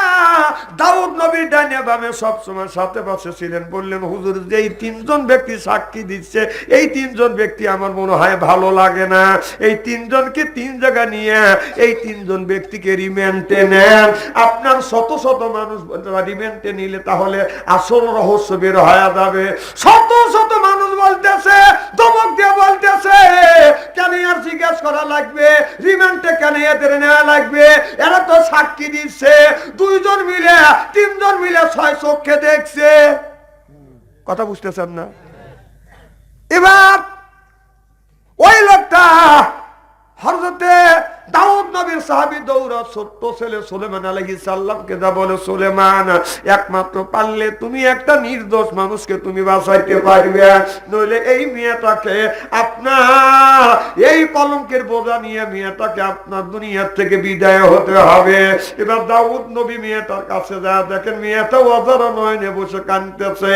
দাউদ নবীর ডানে বামে সবসময় সাথে পাশে ছিলেন। বললেন, হুজুর যেই তিনজন ব্যক্তি সাক্ষী দিচ্ছে, এই তিনজন ব্যক্তি আমার মনে হয় ভালো লাগে না, এই তিনজনকে তিন জায়গা নিয়ে এই তিনজন ব্যক্তিকে রিমান্ডে নেন। আপনার শত শত মানুষ রিমান্ডে নিলে তাহলে আসল রহস্য বের হয়ে যাবে। শত শত মানুষ বলতেছে, ধমক দিয়ে বলতেছে, কেন আর জিজ্ঞাসা করা লাগবে, রিমান্ডে কেন এদের নেওয়া লাগবে, এরা তো সাক্ষী দিচ্ছে, দুইজন মিলে তিনজন মিলে 6 চোখে দেখছে। কথা বুঝতেছেন না? এবার ওই লোকটা হযরতে দাউদ নবীর সাহাবী দৌড়া ছোট্ট ছেলে সুলেমান আলাইহিস সালামকে যা বলে, সুলেমান একমাত্র পারলে তুমি একটা নির্দোষ মানুষকে তুমি বাঁচাইতে পারবে, নইলে এই মেয়েটাকে আপনার এই কলঙ্কের বোঝা নিয়ে মেয়েটাকে আপনার দুনিয়ার থেকে বিদায় হতে হবে। এবার দাউদ নবী মেয়েটার কাছে যা দেখেন, মেয়েটা অজানা নয়নে বসে কাঁদতেছে।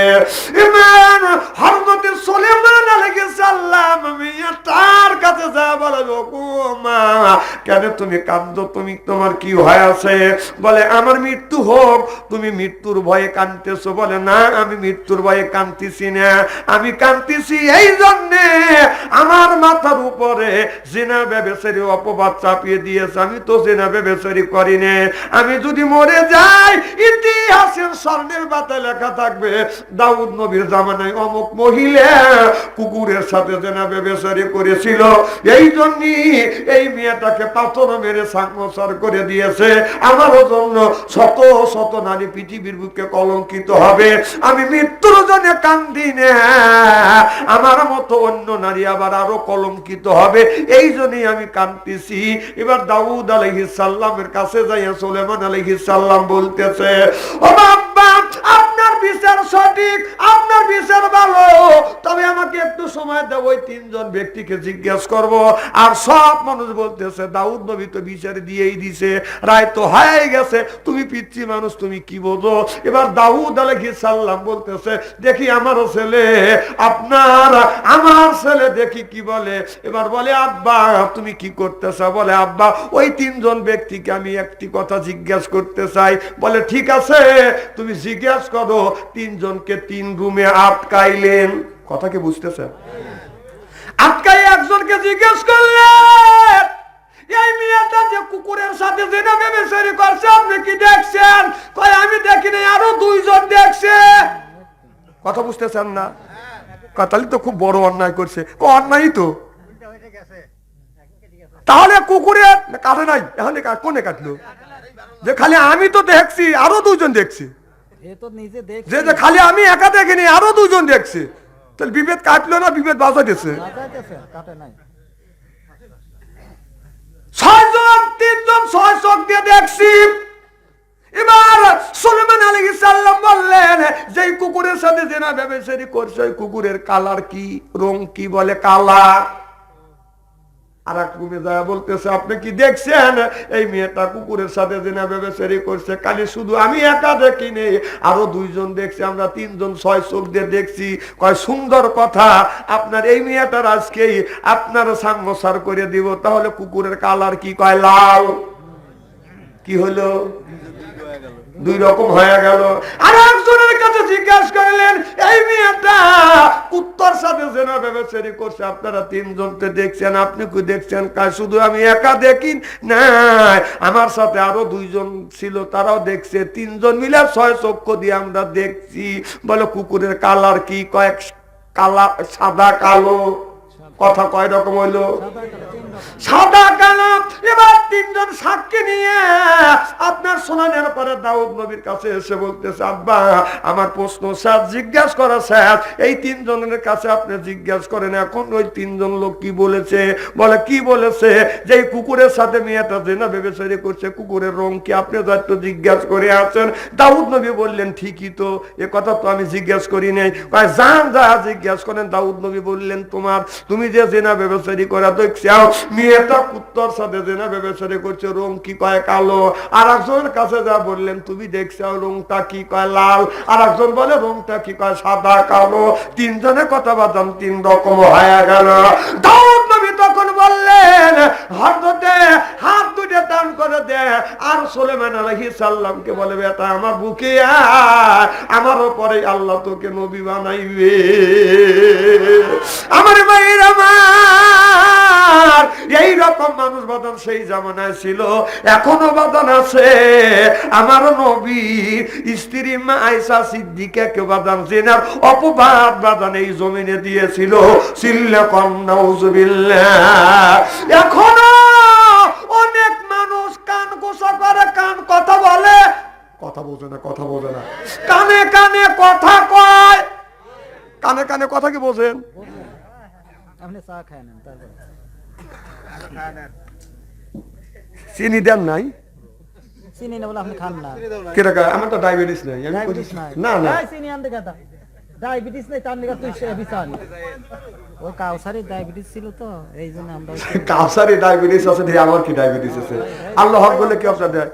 ইমান হযরতে সুলেমান আলাইহিস সালাম মেয়েটার কাছে যা বলে, ওগো মা কেন তুমি কাঁদছো, তুমি তোমার কি ভয় আছে? বলে, আমার মৃত্যু হোক, তুমি মৃত্যুর ভয়ে কাঁদতেছো? বলে, না আমি মৃত্যুর ভয়ে কাঁদতেছি না, আমি কাঁদতেছি এই জন্যে আমার মাথার উপরে জিনা ব্যভিচারী অপবাদ চাপিয়ে দিয়েছে, আমি তো জিনা ব্যভিচারী করি না। আমি যদি মরে যাই, ইতিহাসের স্বর্ণের পাতায় লেখা থাকবে দাউদ নবীর জামানায় অমুক মহিলা কুকুরের সাথে জিনা ব্যভিচারী করেছিল, এই জন্যই এই মেয়েটাকে পাথর মেরে সংসার করে দিয়েছে। আমারও জন্য শত শত নারী পৃথিবীর বুকে কলঙ্কিত হবে। আমি মৃত্যুর জন্য কান্দি না, আমার মতো অন্য নারী আবার আরো কলঙ্কিত হবে, এই জন্যই আমি কাঁদতেছি। এবার দাউদ আলাইহিস সালামের কাছে যাইয়া সুলেমান আলাইহিস সালাম বলতেছে, ও বাবা আপনার বিচার সঠিক, আপনার বিচার ভালো, তবে আমাকে একটু সময় দাও, ওই তিনজন ব্যক্তিকে জিজ্ঞেস করব। আর সব মানুষ বলতেছে, দাউদ নবী তো বিচার দিয়েই দিছে, রায় তো হয়ে গেছে, তুমি পিতৃ মানুষ, তুমি কি বোঝো? এবার দাউদ আলাইহিস সালাম বলতেছে, দেখি আমারও ছেলে, আমার ছেলে দেখি কি বলে। এবার বলে, আব্বা তুমি কি করতেছ? বলে, আব্বা ওই তিনজন ব্যক্তিকে আমি একটি কথা জিজ্ঞেস করতে চাই। বলে, ঠিক আছে তুমি জিজ্ঞেস করো। তিনজনকে 3 রুমে আটকাইলেন। কথা কি বুঝতেছে? আটকাই একজনকে জিজ্ঞেস করলেন, এই মেয়েটা যে কুকুরের সাথে জিনা ব্যভিচারী করছে আপনি কি দেখছেন? কয়, আমি দেখি নাই, আরো 2 জন দেখছে। কথা বুঝতেছেন না? তাহলে তো খুব বড় অন্যায় করছে। অন্যায় তো, তাহলে কুকুরে কাটে নাই, এখন কোনে কাটলো? যে খালি আমি তো দেখছি, আরো 2 জন দেখছি, যে খালি আমি একা দেখিনি, আরো 2 জন দেখছি, তাহলে বিভেদ কাটলো না, বিভেদ বাঁচাইতেছে। 6 জন 3 জন 6 চোখ দিয়ে দেখছি। এবার সুলেমান আলাইহিস সালাম বললেন, যে কুকুরের সাথে জিনা ব্যভিচারী করছে ওই কুকুরের কালার কি, রং কি? বলে, কালা। আর এক রুমে যায় বলতেছে, আপনি কি দেখছেন এই মেয়েটা কুকুরের সাথে জিনা ব্যভিচারী করছে? খালি শুধু আমি একা দেখিনি, আরো দুইজন দেখছি, আমরা তিনজন, 6 চোখ দিয়ে দেখছি। কয় সুন্দর কথা, আপনার এই মেয়েটার আজকেই আপনার সাংসার করে দিব। তাহলে কুকুরের কালার কি? কয় লাল। কি হলো? 2 রকম হয়ে গেল। আর একজনের কাছে জিজ্ঞাসা করলেন, এই মেয়েটা কুত্তার সাথে জেনা ব্যভিচারী করছে, আপনারা 3 জনকে দেখছেন, আপনি কি দেখছেন? কাজ শুধু আমি একা দেখি না, আমার সাথে আরো 2 জন ছিল, তারাও দেখছে। 3 জন মিলে 6 চক্ষু দিয়ে আমরা দেখছি। বলে কুকুরের কালার কি? কয়েক কালা, সাদা কালো। কথা কয় রকম হইলো? সাদা কালো। এবার 3 জন সাক্ষী নিয়ে আপনার শোনানোর পরে দাউদ নবীর কাছে এসে বলতেছে, আব্বা আমার প্রশ্ন স্যার জিজ্ঞাসা করা স্যার, এই 3 জনের কাছে আপনি জিজ্ঞাসা করেন এখন ওই 3 জন লোক কি বলেছে? বলে কি বলেছে? যে এই কুকুরের সাথে মেয়েটা জেনা ব্যভিচারী করছে, কুকুরের রং কি? আপনি তো একটু জিজ্ঞাসা করে আছেন। দাউদ নবী বললেন, ঠিকই তো, এ কথা তো আমি জিজ্ঞাসা করি নাই। কয় যান, যা জিজ্ঞাসা করেন। দাউদ নবী বললেন, তুমি যে জেনা ব্যভিচারী করা দেখছাও, মেয়েটা কুত্তার সাথে জেনা ব্যভিচারী করছে, রং কি? কয় কালো। আর একজনের কাছে যা বললেন, তুমি দেখছাও, রংটা কি? কয় লাল। আর একজন বলে রংটা কি? কয় সাদা কালো। 3 জনের কথা বাদাম 3 রকম হয়ে গেল। দাউদ নবী তখন বললেন, হাত দুটো টান করে দে। আর সুলাইমান আলাইহিস সালামকে বলে, বেটা আমার বুকে আয়, আমার পরে আল্লাহ তোকে নবী বানাইবে। আমার ভাইয়ের আমার, এই রকম মানুষ বাদান সেই জামানায় ছিল, এখনো বাদান আছে। আমার নবীর স্ত্রী মা আয়েশা সিদ্দিকাকে বাদান জেনার অপবাদ বাদান এই জমিনে দিয়েছিল। সিল্লাকান নাউজুবিল্লাহ। এখনো অনেক মানুষ কান গোসা করে, কান কথা বলে, কথা বোঝে না, কথা বোঝে না, কানে কানে কথা কয়। কানে কানে কথা কি বোঝেন? আপনি চা খায় নেন, তারপরে চিনি দেন নাই? চিনি না বলে আপনি খান না? কেটা কয়? আমার তো ডায়াবেটিস নাই। ডায়াবেটিস নাই? না না, এই চিনি আনতে কথা, ডায়াবেটিস নাই তার নিগা তুই বিচার। ও কাউসারি ডায়াবেটিস ছিল তো, এই জন্য আমরা কাউসারি ডায়াবেটিস আছে, আমার কি ডায়াবেটিস আছে? আল্লাহ হক বলে কি আপনার দেয়?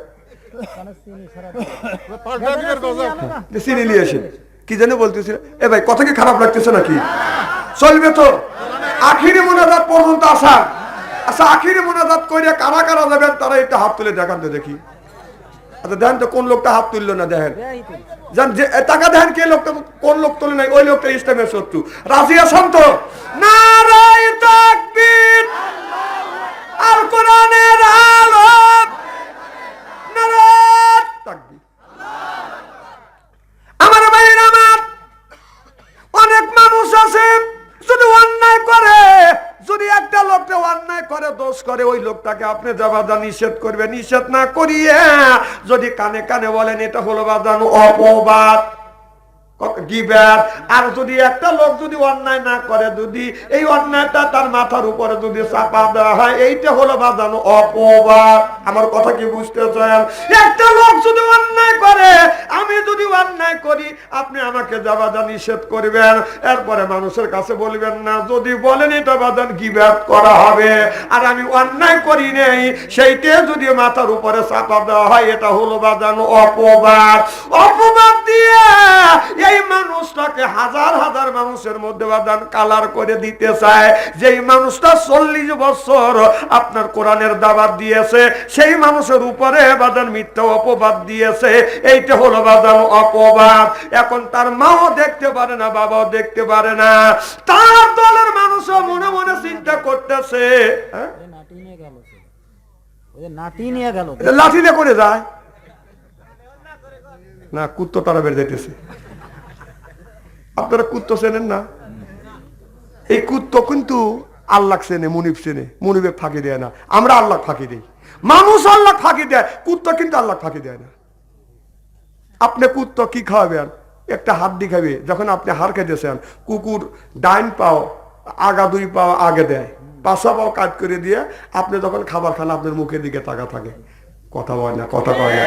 চিনি নিয়ে আসেন। কি জানি বলতেছিল? এ ভাই কথা কি খারাপ লাগতেছে নাকি? চলবে তো? আখিরি মোনাজাত পর্যন্ত আসা। আচ্ছা, আখিরি মোনাজাত করে কারা কারা যাবেন তারা একটা হাত তুলে দেখান তো দেখি। আচ্ছা দেখেন তো কোন লোকটা হাত তুললো না, দেখেন। জান যে টাকা দেখেন কে লোকটা, কোন লোক তুলে নাই, ওই লোকটা ইসলামের শত্রু। রাজি আছেন তো? নারায়ে তাকবীর, আর কোরআনের আলো, নারায়ে তাকবীর। আমার ভাইয়ের আমার, অনেক মানুষ আছে যদি অন্যায় করে, যদি একটা লোকটা অন্যায় করে, দোষ করে, ওই লোকটাকে আপনি বাজান নিষেধ করবে। নিষেধ না করিয়ে যদি কানে কানে বলেন, এটা হলো বাজান অপবাদ, গীবত। আর যদি একটা লোক যদি অন্যায় না করে, যদি এই অন্যায়টা তার মাথার উপরে যদি চাপা দেওয়া হয়, এইটা হলো বাজানো অপবাদ। আমার কথা কি বুঝতে চান? একটা লোক যদি অন্যায় করে, আমি যদি অন্যায় করি, আপনি আমাকে বাজান নিষেধ করবেন, এরপরে মানুষের কাছে বলবেন না। যদি বলেন এটা বাজান গীবত করা হবে, আর আমি অন্যায় করি নেই, সেইটা যদি মাথার উপরে চাপা দেওয়া হয়, এটা হলো বাজানো অপবাদ। অপবাদ দিয়ে এই মানুষটাকে হাজার হাজার মানুষের মধ্যে বাদান কালার করে দিতে চায়। যেই মানুষটা 40 বছর আপনার কোরআনের দাওয়াত দিয়েছে, সেই মানুষের উপরে বাদান মিথ্যা অপবাদ দিয়েছে, এইটা হলো বাদান অপবাদ। এখন তার মাও দেখতে পারে না, বাবাও দেখতে পারে না, তার দলের মানুষও মনে মনে চিন্তা করতেছে, লাঠি দিয়ে করে যায় না, কুত্তো তারা বের যেতেছে। আপনারা কুত্তো চেনেন না? এই কুত্তো কিন্তু আল্লাহ চেনে, মুনিব চেনে। মুনিবে ফাঁকি দেয় না, আমরা আল্লাহ ফাঁকি দিই। মানুষ আল্লাহ ফাঁকি দেয়, কুত্তো কিন্তু আল্লাহ ফাঁকি দেয় না। আপনি কুত্তো কি খাওয়াবেন? একটা হাড্ডি খাবে। যখন আপনি হাড় খেতেছেন, কুকুর ডাইন পাও আগা 2 পাও আগে দেয়, পাশা পাও কাট করে দিয়ে আপনি যখন খাবার খান, আপনার মুখের দিকে তাকা থাকে। কথা বলে না, কথা কয় না।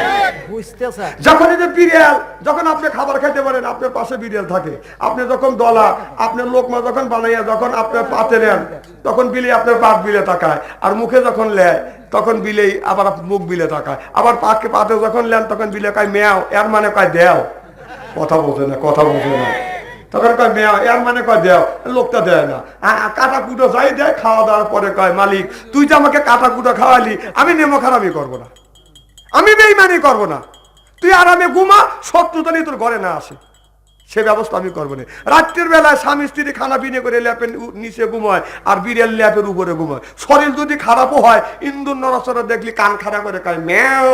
বুঝতেছে যখন এই যে বিড়াল, যখন আপনি খাবার খাইতে পারেন, আপনার পাশে বিড়াল থাকে, আপনি যখন দলা, আপনার লোকমা যখন বানাইয়া যখন আপনার পাতে নেন, তখন বিলে আপনার পাত বিলে তাকায়, আর মুখে যখন লেয় তখন বিলেই আবার মুখ বিলে তাকায়, আবার পাকে পাতে যখন নেন তখন বিলে কয় মেয়াও, এর মানে কয় দেও। কথা বোঝে না, কথা বোঝে না। তখন কয় মেয়াও, এর মানে কয় দেও, লোকটা দেয় না। কাটা কুটো যাই দেয়, খাওয়া দাওয়ার পরে কয় মালিক তুই যে আমাকে কাটা কুটো খাওয়ালি, আমি নেমো খারাপই করবো না, আমি বেইমানি করবো না, তুই আরামে ঘুমা, শত্রু তো তোর ঘরে না আসে, সে ব্যবস্থা আমি করবো না। রাত্রের বেলায় স্বামী স্ত্রী খানা পিনে করে ল্যাপের নিচে ঘুমায়, আর বিড়াল ল্যাপের উপরে ঘুমায়। শরীর যদি খারাপও হয়, ইন্দুর নড়াচড়া দেখলি কান খাড়া করে কয় ম্যাও,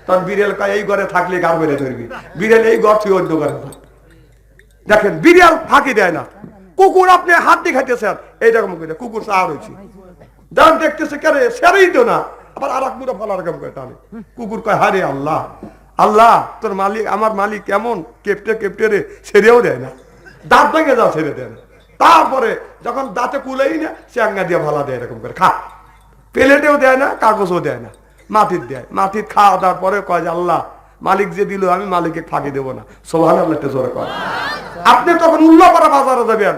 তখন বিড়াল কয় এই ঘরে থাকলে গান বেড়ে ধরবি, বিড়াল এই ঘর তুই অন্য ঘরে। দেখেন বিড়াল ফাঁকি দেয় না। কুকুর আপনি হাত দিয়ে খাইতেছেন, এইরকম করে কুকুর চাওয়া রয়েছে, দান দেখতেছে কেন সেরেই তো না, আবার আর এক মুঠো ফলার রকম করে টানে। কুকুর কয় হারে আল্লাহ, আল্লাহ তোর মালিক, আমার মালিক কেমন কেপটে কেপটে রে, ছেড়েও দেয় না, দাঁত ভেঙে যাও ছেড়ে দেয় না। তারপরে যখন দাঁতে কুলেই না, চ্যাঙ্গা দিয়ে ভালা দেয়, এরকম করে খা, প্লেটেও দেয় না, কাগজও দেয় না, মাটির দেয়। মাটির খাওয়া দেওয়ার পরে কয় যে আল্লাহ মালিক যে দিল আমি মালিককে ফাঁকি দেবো না। সুবহানাল্লাহ জোরে কয়। আপনি তখন উল্লাপাড়া বাজারে যাবেন,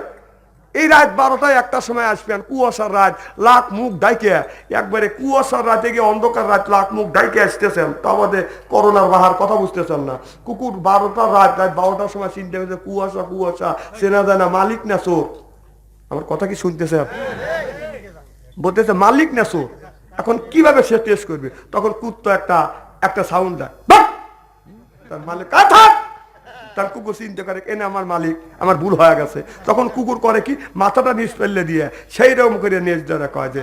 এই রাত 12টায় একটা সময় আসবেন, কুয়াশার রাত, লাখ মুখ ডাইকে, একবারে কুয়াশার রাতে গিয়ে অন্ধকার রাত লাখ মুখ ডাইকে আসতেছেন, তা আমাদের করোনার বাহার কথা বুঝতেছেন না। কুকুর 12টার রাত 12টার সময় চিন্তা করছে কুয়াশা কুয়াশা, চেনা যায় না, মালিক না চোর। আমার কথা কি শুনতেছে? বলতেছে মালিক না চোর। এখন কিভাবে সে টেস্ট করবে? তখন কুত্তা একটা সাউন্ড দেয়, তার মালিক কথা, তার কুকুর চিন্তা করে এনে আমার মালিক, আমার ভুল হয়ে গেছে। তখন কুকুর করে কি, মাথাটা নিচ ফেললে দিয়ে সেই রকম করে নিজ দ্বারা কয় যে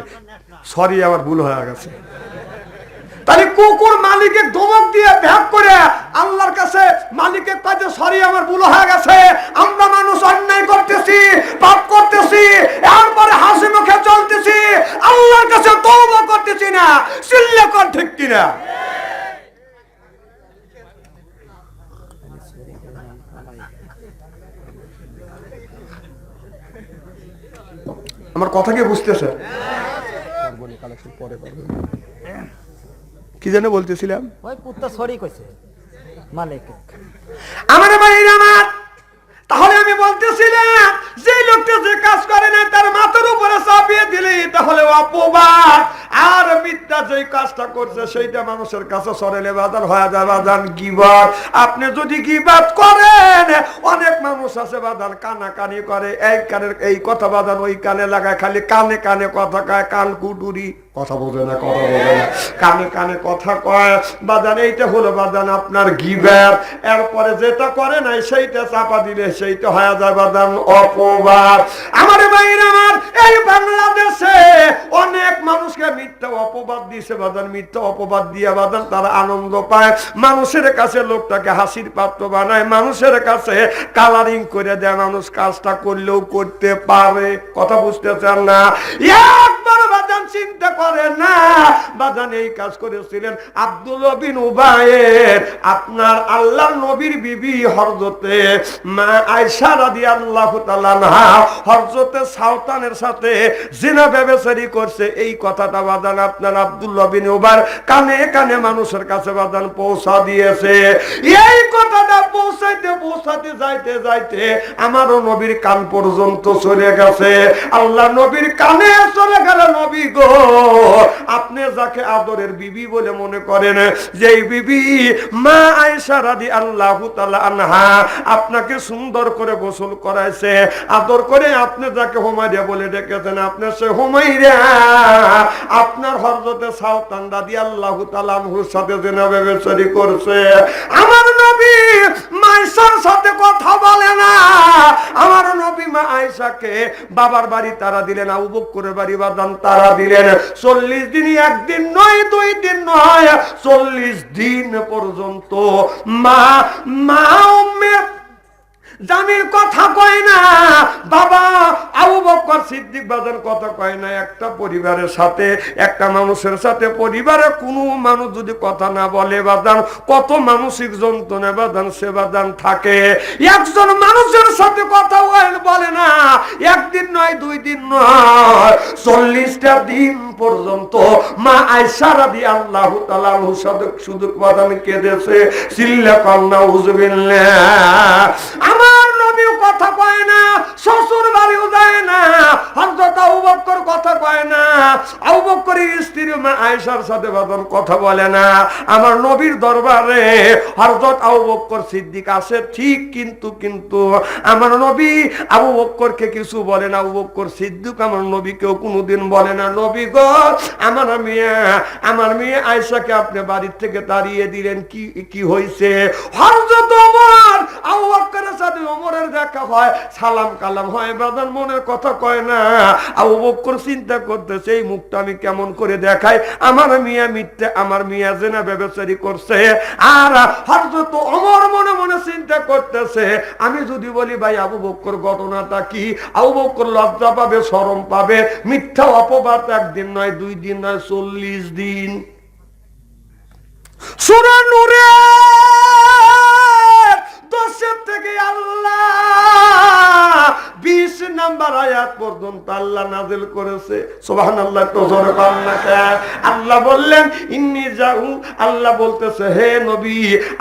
সরি আমার ভুল হয়ে গেছে। তাহলে কুকুর মালিকের ধমক দিয়ে ভ্যাক করে আল্লাহর কাছে মালিকের কাছে সরি আমার ভুল হয়ে গেছে, আমরা মানুষ অন্যায় করতেছি, পাপ করতেছি, এরপরে হাসি মুখে চলতেছি, আল্লাহর কাছে তওবা করতেছি না, চিল্লা কর ঠিক কিনা? আমার কথা কি বুঝতেছে? কি যেন বলতেছিলাম? ওই কুত্তা সরি কইছে মালিক। আমার ভাইরা আমার, তাহলে আমি বলতেছিলাম যে লোকটা যে কাজ করে না তার মাথার উপরে চাপিয়ে দিলে তাহলে অপবাদ, আর মিথ্যা যে কাজটা করছে সেইটা মানুষের কাছে সরেলে বাজার হয়ে যায় বাজান গীবত। আপনি যদি গীবত করেন, অনেক মানুষ আছে বাজান কানাকানি করে, এই কানের এই কথা বাজান ওই কানে লাগায়, খালি কানে কানে কথা কয়, কান কুটুরি, কথা বোঝে না, কথা বোঝে না, কানে কানে কথা কয় বাজান। এইটা হলো বাজান আপনার গীবত। এরপরে যেটা করে নাই সেইটা চাপা দিলে সেইটা হয়ে যায় বাজান অপবাদ। আমার ভাইরা আমার, এই বাংলাদেশে অনেক মানুষকে মিথ্যা অপবাদ দিয়েছে বাজান, মিথ্যা অপবাদ দিয়ে বাজান তারা আনন্দ পায়, মানুষের কাছে লোকটাকে হাসির পাত্র বানায়, মানুষের কাছে কালারিং করে দেয়, মানুষ কাজটা করলেও করতে পারে। কথা বুঝতেছেন না? একবার বাজান চিন্তা করে না, বাজান এই কাজ করেছিলেন আব্দুল্লাহ বিন উবাইর, আপনার আল্লাহর নবীর বিবি হযরতে মা আয়েশা রাদিয়াল্লাহু তাআলা আনহা হযরতে সাওতানের সাথে জিনা ব্যভিচারী করছে। এই কথাটা বাজান আপনার আব্দুল্লাহ বিন উবাইর কানে কানে মানুষের কাছে বাজান পৌঁছা দিয়েছে। এই কথাটা পৌঁছাতে যাইতে যাইতে আমারও নবীর কান পর্যন্ত চলে গেছে। আল্লাহ নবীর কানে চলে গেল, নবী গো আপনি যাকে আদরের বিবি বলে মনে করেন, যেই বিবি মা আয়েশা রাদিয়াল্লাহু তাআলা আনহা আপনাকে সুন্দর করে গোসল করাইছে, আদর করে আপনি যাকে হুমায়রা বলে ডেকেছেন, আপনি সে হুমায়রা আপনার হযরতে সাওতান রাদিয়াল্লাহু তাআলা আনহুর সাথে জিনা ব্যভিচারী করছে। আমার নবী মা আয়েশার সাথে কথা বলে না, আমার নবী মা আয়েশাকে বাবার বাড়ি তারা দিলেন, আবু বকরের বাড়ি বাদান তারা দিলেন। 40 দিন, একদিন নয় 2 দিন নয়, 40 দিন পর্যন্ত মা উম্মে জামির কথা কয় না, বাবা আবু বকর সিদ্দিক বাজার কথা কয় না। একটা পরিবারের সাথে, একটা মানুষের সাথে, পরিবারে কোনো মানুষ যদি কথা না বলে বাজান, কত মানসিক যন্ত্রণা বাজান সে বাজান থাকে। একজন মানুষের সাথে কথা হয় বলেন, বলে না। একদিন নয়, 2 দিন নয়, 40টা দিন পর্যন্ত মা আয়েশা রাদিয়াল্লাহু তাআলা শুধু প্রধান কেঁদেছে। চিল্লা কান্না উযবিল্লাহ। আমার নবীও কথা কয় না, শ্বশুর বাড়িও যায় না, হযরত আবু বকর কথা কয় না, আবু বকরের স্ত্রী মা আয়েশার সাথে বাদন কথা বলে না। আমার নবীর দরবারে হযরত আবু বকর সিদ্দিক আসে ঠিক, কিন্তু আমার নবী আবু বকরকে কিছু বলে না। আবু বকর সিদ্দিক আমার নবীকেও কোনোদিন বলে না, নবী গো, আমার মেয়ে আয়েশাকে আপনি বাড়ির থেকে তাড়িয়ে দিলেন, কি হয়েছে? হযরত ওমর, আবু বকরের সাথে ওমরের দেখা হয়, সালাম কালাম হয়, বাজান মনের কথা কয় না। আবু বকর চিন্তা করতেছে এই মুখটা আমি কেমন করে দেখাই, আমার মিয়া মিথ্যা, আমার মিয়া জেনা ব্যভিচারী করছে। আর হযরত ওমর মনে মনে চিন্তা করতেছে আমি যদি বলি ভাই আবু বকর ঘটনাটা কি, আবু বকর লজ্জা পাবে, শরম পাবে, মিথ্যা অপবাদ 1 দিন নয়, 2 দিন নয়, 40 দিন। সূরা নূরে 10 থেকে আল্লাহ 20 নাম্বার আয়াত পর্যন্ত আল্লাহ নাযিল করেছে। সুবহানাল্লাহ। তো জোরে বলেন না কেন? আল্লাহ বললেন ইন্নী যাউ, আল্লাহ বলতেছে হে নবী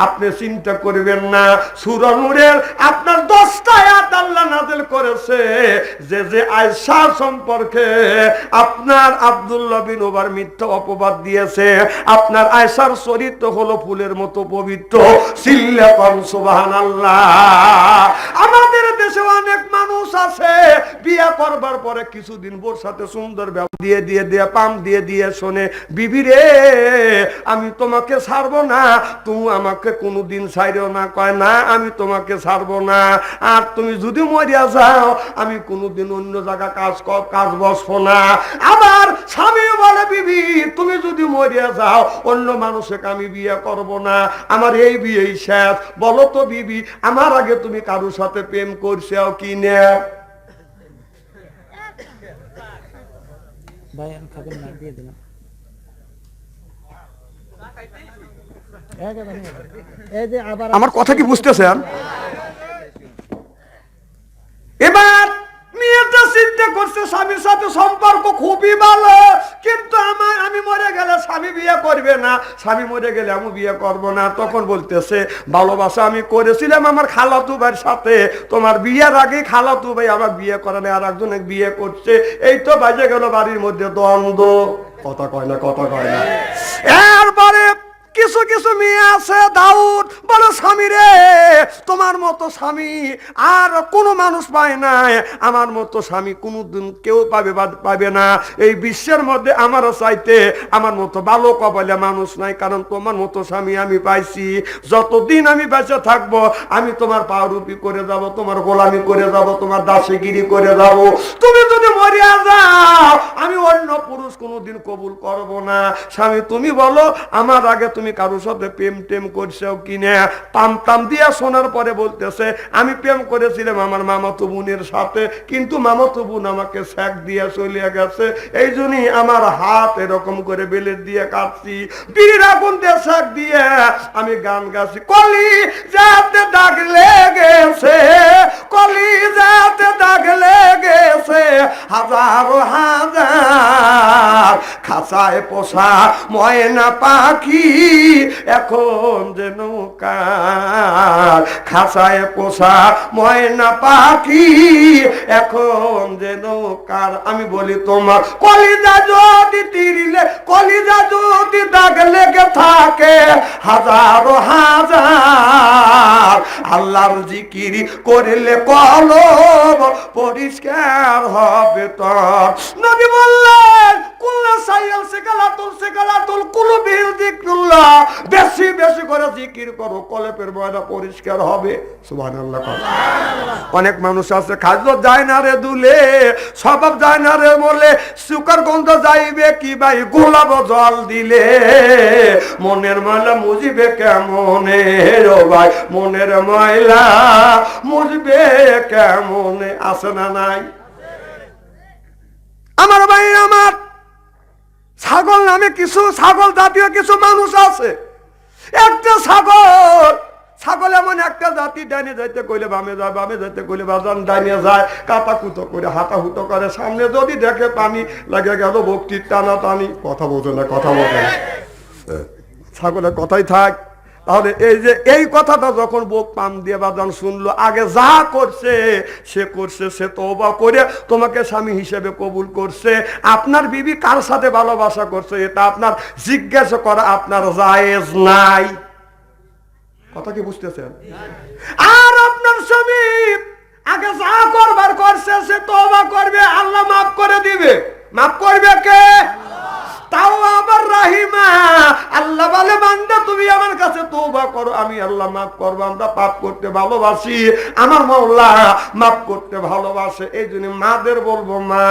আপনি চিন্তা করবেন না। সূরা নূরের আপনার 10টা আয়াত আল্লাহ নাযিল করেছে যে আয়েশা সম্পর্কে আপনার আব্দুল্লাহ বিন ওমর মিথ্যা অপবাদ দিয়েছে। আপনার আয়েশার চরিত্র হলো ফুলের মতো পবিত্র। চিল্লা কোন সুবহানাল্লাহ। আমাদের দেশে অনেক মানুষ আছে বিয়ে করবার পরে কিছুদিন বোর সাথে সুন্দর ব্যবহার দিয়ে পাম দিয়ে শোনে, বিবি রে আমি তোমাকে ছাড়বো না, তুমি আমাকে কোনোদিন ছাইরো না। কয় না আমি তোমাকে ছাড়বো না, আর তুমি যদি মরিয়া যাও আমি কোনোদিন অন্য জায়গা কাজ বসবো না। আবার স্বামী বলে বিবি তুমি যদি মরিয়া যাও অন্য মানুষকে আমি বিয়ে করবো না, আমার এই বিয়েই শেষ। বলো তো বিবি আমার আগে তুমি কারোর সাথে প্রেম করছো কি না? আমার কথা কি বুঝতেছেন? এবার মেয়েটা চিন্তা করছে স্বামীর সাথে সম্পর্ক খুবই ভালো, কিন্তু আমি মরে গেলে স্বামী বিয়ে করবে না, স্বামী মরে গেলে আমি বিয়ে করব না। তখন বলতেছে ভালোবাসা আমি করেছিলাম আমার খালাতু ভাইয়ের সাথে, তোমার বিয়ের আগে খালাতু ভাই আমার বিয়ে করে না, আর একজনে বিয়ে করছে, এই তো বাজে গেল বাড়ির মধ্যে দ্বন্দ্ব। কথা কয় না, কথা কয় না। এরপরে কিছু কিছু মেয়ে আছে দাউদ বলো স্বামী রে তোমার মতো স্বামী আর কোনো মানুষ পায় না, আমার মতো স্বামী কোনোদিন কেউ পাবে না এই বিশ্বের মধ্যে, আমার চাইতে আমার মতো ভালো কপালে মানুষ নাই, কারণ তোমার মতো স্বামী আমি পাইছি। যতদিন আমি বেঁচে থাকবো আমি তোমার পাউরুপি করে যাব, তোমার গোলামি করে যাব, তোমার দাসীগিরি করে যাব। তুমি যদি মরিয়া যাও আমি অন্য পুরুষ কোনোদিন কবুল করব না। স্বামী তুমি বলো আমার আগে তুমি কারোর সাথে প্রেম টেম করছো কিনা? পাম দিয়া শোনার পরে বলতেছে আমি প্রেম করেছিলাম আমার মামাতো বোনের সাথে, কিন্তু মামাতো বোন আমাকে স্যাক দিয়ে চলে গেছে, এই জন্যই আমার হাত এরকম করে বেলের দিয়ে কাটছি, বিড়ির আগুন দিয়ে স্যাক দিয়ে আমি গান গাছি, কলি যাতে দাগ লেগেছে, কলি যাতে দাগ লেগেছে, হাজারো হাজার খাঁচায় পোষা ময়না পাখি এখন যে নৌকার, খাঁচায় পোষা ময়না পাখি এখন যে নৌকার। আমি বলি তোমার কলিজা যদি তিরিলে, কলিজা যদি দাগ লেগে থাকে, হাজারো হাজার আল্লাহর জিকির করিলে কলব পরিষ্কার হবে তোর। নবী বললেন কুল্লা সাইয়াল সেকালাতুল কুলুবিল যিকরুল্লাহ, বেশি বেশি করে জিকির করো কলবের ময়লা পরিষ্কার হবে। সুবহানাল্লাহ। অনেক মানুষ আছে খাদ্য যায় না রে দুলে, স্বভাব যায় না রে মলে, সুকার গন্ধ যাইবে কি ভাই গোলাপ জল দিলে, মনের ময়লা মুজিবে কেমনে ও ভাই, মনের ময়লা মুজবে কেমনে? আছে না নাই? আমার ভাই আমার ছাগল নামে কিছু ছাগল জাতীয় কিছু মানুষ আছে, একটা ছাগল ছাগল এমন একটা জাতি, ডাইনে যাইতে কইলে বামে যায়, বামে যাইতে কইলে বাজান ডাইনে যায়, কাটা কুতো করে হাতা হুতো করে, সামনে যদি দেখে পানি লাগে গেল ভক্তির টানা টানি। কথা বোঝে না, কথা বোঝে না, ছাগলের কথাই থাক। তাহলে এই যে এই কথাটা যখন বোক পান দিয়ে বাজান শুনলো, আগে যা করছে সে তওবা করে তোমাকে স্বামী হিসেবে কবুল করছে, আপনার বিবি কার সাথে ভালোবাসা করছে এটা আপনার জিজ্ঞাসা করা আপনার জায়েজ নাই। কথা কি বুঝতেছেন? আর আপনার স্বামী আগে যা করবার করছে সে তওবা করবে, আল্লাহ মাফ করে দিবে। মাফ করবে কে? তাও আবার রাহিমা। আল্লাহ বলে বান্দা তুমি আমার কাছে তওবা করো, আমি আল্লাহ মাফ করবো। আমরা পাপ করতে ভালোবাসি, আমার মাওলা মাফ করতে ভালোবাসে। এই জন্য মাদের বলবো, মা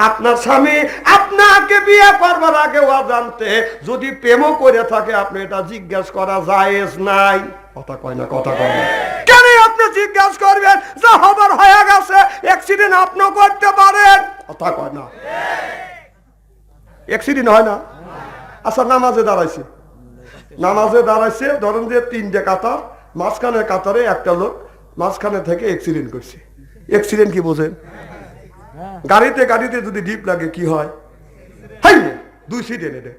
আপনার স্বামী আপনাকে বিয়ে করবার আগে অজান্তে যদি প্রেমও করে থাকে, আপনি এটা জিজ্ঞাসা করা জায়েজ নাই। কথা কয় না, কথা কয় না। কেন আপনি জিজ্ঞাসা করবেন? যা হবার হয়ে গেছে, অ্যাক্সিডেন্ট আপনিও করতে পারেন। কথা কয় না, অ্যাক্সিডেন্ট হয় না। আচ্ছা, নামাজে দাঁড়াইছে, ধরেন যে 3টে কাতার, মাঝখানের কাতারে একটা লোক মাঝখানে থেকে অ্যাক্সিডেন্ট করছে। অ্যাক্সিডেন্ট কি বোঝেন? গাড়িতে যদি ডিপ লাগে কি হয়? 2 সিটের এটা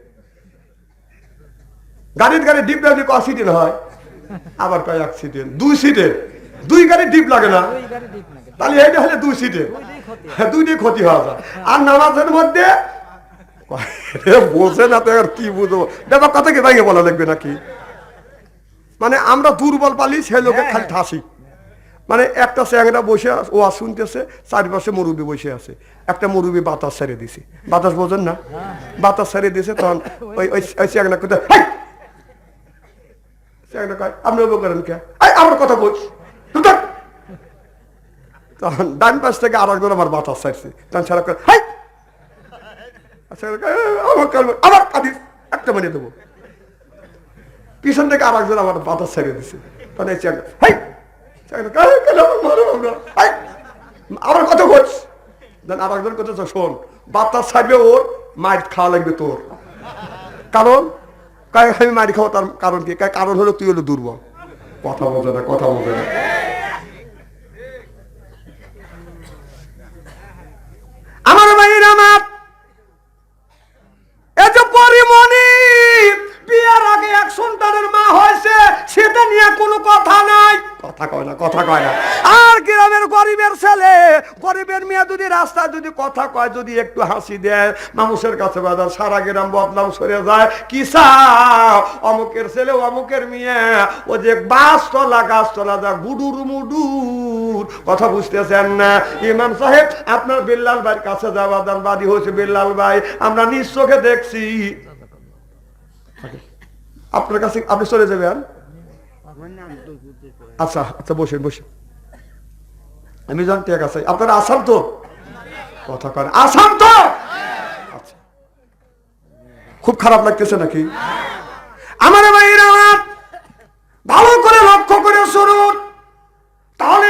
গাড়ি ডিপ লাগলে অ্যাক্সিডেন্ট হয়, আবার কয় অ্যাক্সিডেন্ট। 2 সিটের 2 গাড়ি ডিপ লাগে না, তাহলে এইটা হলে 2 সিটের 2টি ক্ষতি হওয়া যায়। আর নামাজের মধ্যে বোঝে না তো, আর কি বুঝবো? ব্যাপার কথা কি ভাঙে বলা লাগবে নাকি? মানে আমরা দুর্বল পালি, সে লোকে খালি ঠাসি। মানে একটা চ্যাংরা বসে ও শুনতেছে, চারিপাশে মুরব্বী বসে আছে, একটা মুরব্বী বাতাস ছেড়ে দিছে। বাতাস বোঝেন না? বাতাস ছেড়ে দিয়েছে, তখন ওই চ্যাংরা কোথায় চ্যাংরা কয় আপনি ওই করেন কে? আমার কথা বলছ। তখন ডান পাশ থেকে আর একজন আমার বাতাস ছাড়ছে, তখন সারা করে আবার কাঁদিস একটা মানে দেবো। পিছন থেকে আর একজন আমার বাতাস ছেড়ে দিছে, তখন এই চ্যাংরা আমার কথা বলছ। আর একজন কথা শোন, বাতাস ছাড়বে ওর, মার খাওয়া লাগবে তোর। কারণ আমি মারি খাবো, তার কারণ কি? কারণ হলো তুই হলো দুর্বল। কথা বোঝে না, কথা বোঝে না। আমার ভাইয়ের আমার এই যে পরিমণি বিয়ের আগে 1 সন্তানের মা হয়েছে, সেটা নিয়ে কোনো কথা নাই। কথা কয় না, কথা কয় না। আর গ্রামের গরিবের ছেলে, গরিবের মেয়ে যদি রাস্তায় যদি কথা কয়, যদি একটু হাসি দেয়, মানুষের কাছে বাজার সারা গ্রাম বদনাম সরে যায়। কি চাও? অমুকের ছেলে, অমুকের মেয়ে, ও যে গাছতলা যা গুডুর মুডুর। কথা বুঝতেছেন না? ইমাম সাহেব আপনার বিল্লাল ভাইয়ের কাছে যাওয়া দান বাদী হয়েছে। বিল্লাল ভাই আমরা নিজ চোখে দেখছি। আপনার কাছে আপনি চলে যাবেন? আচ্ছা আচ্ছা, বসেন বসেন। আমি জানতে কাছে আপনারা আসাম তো? কথা কন, আসাম তো? আচ্ছা, খুব খারাপ লাগতেছে নাকি? আমার ভাইরা আমার ভালো করে লক্ষ্য করে শুনুন। তাহলে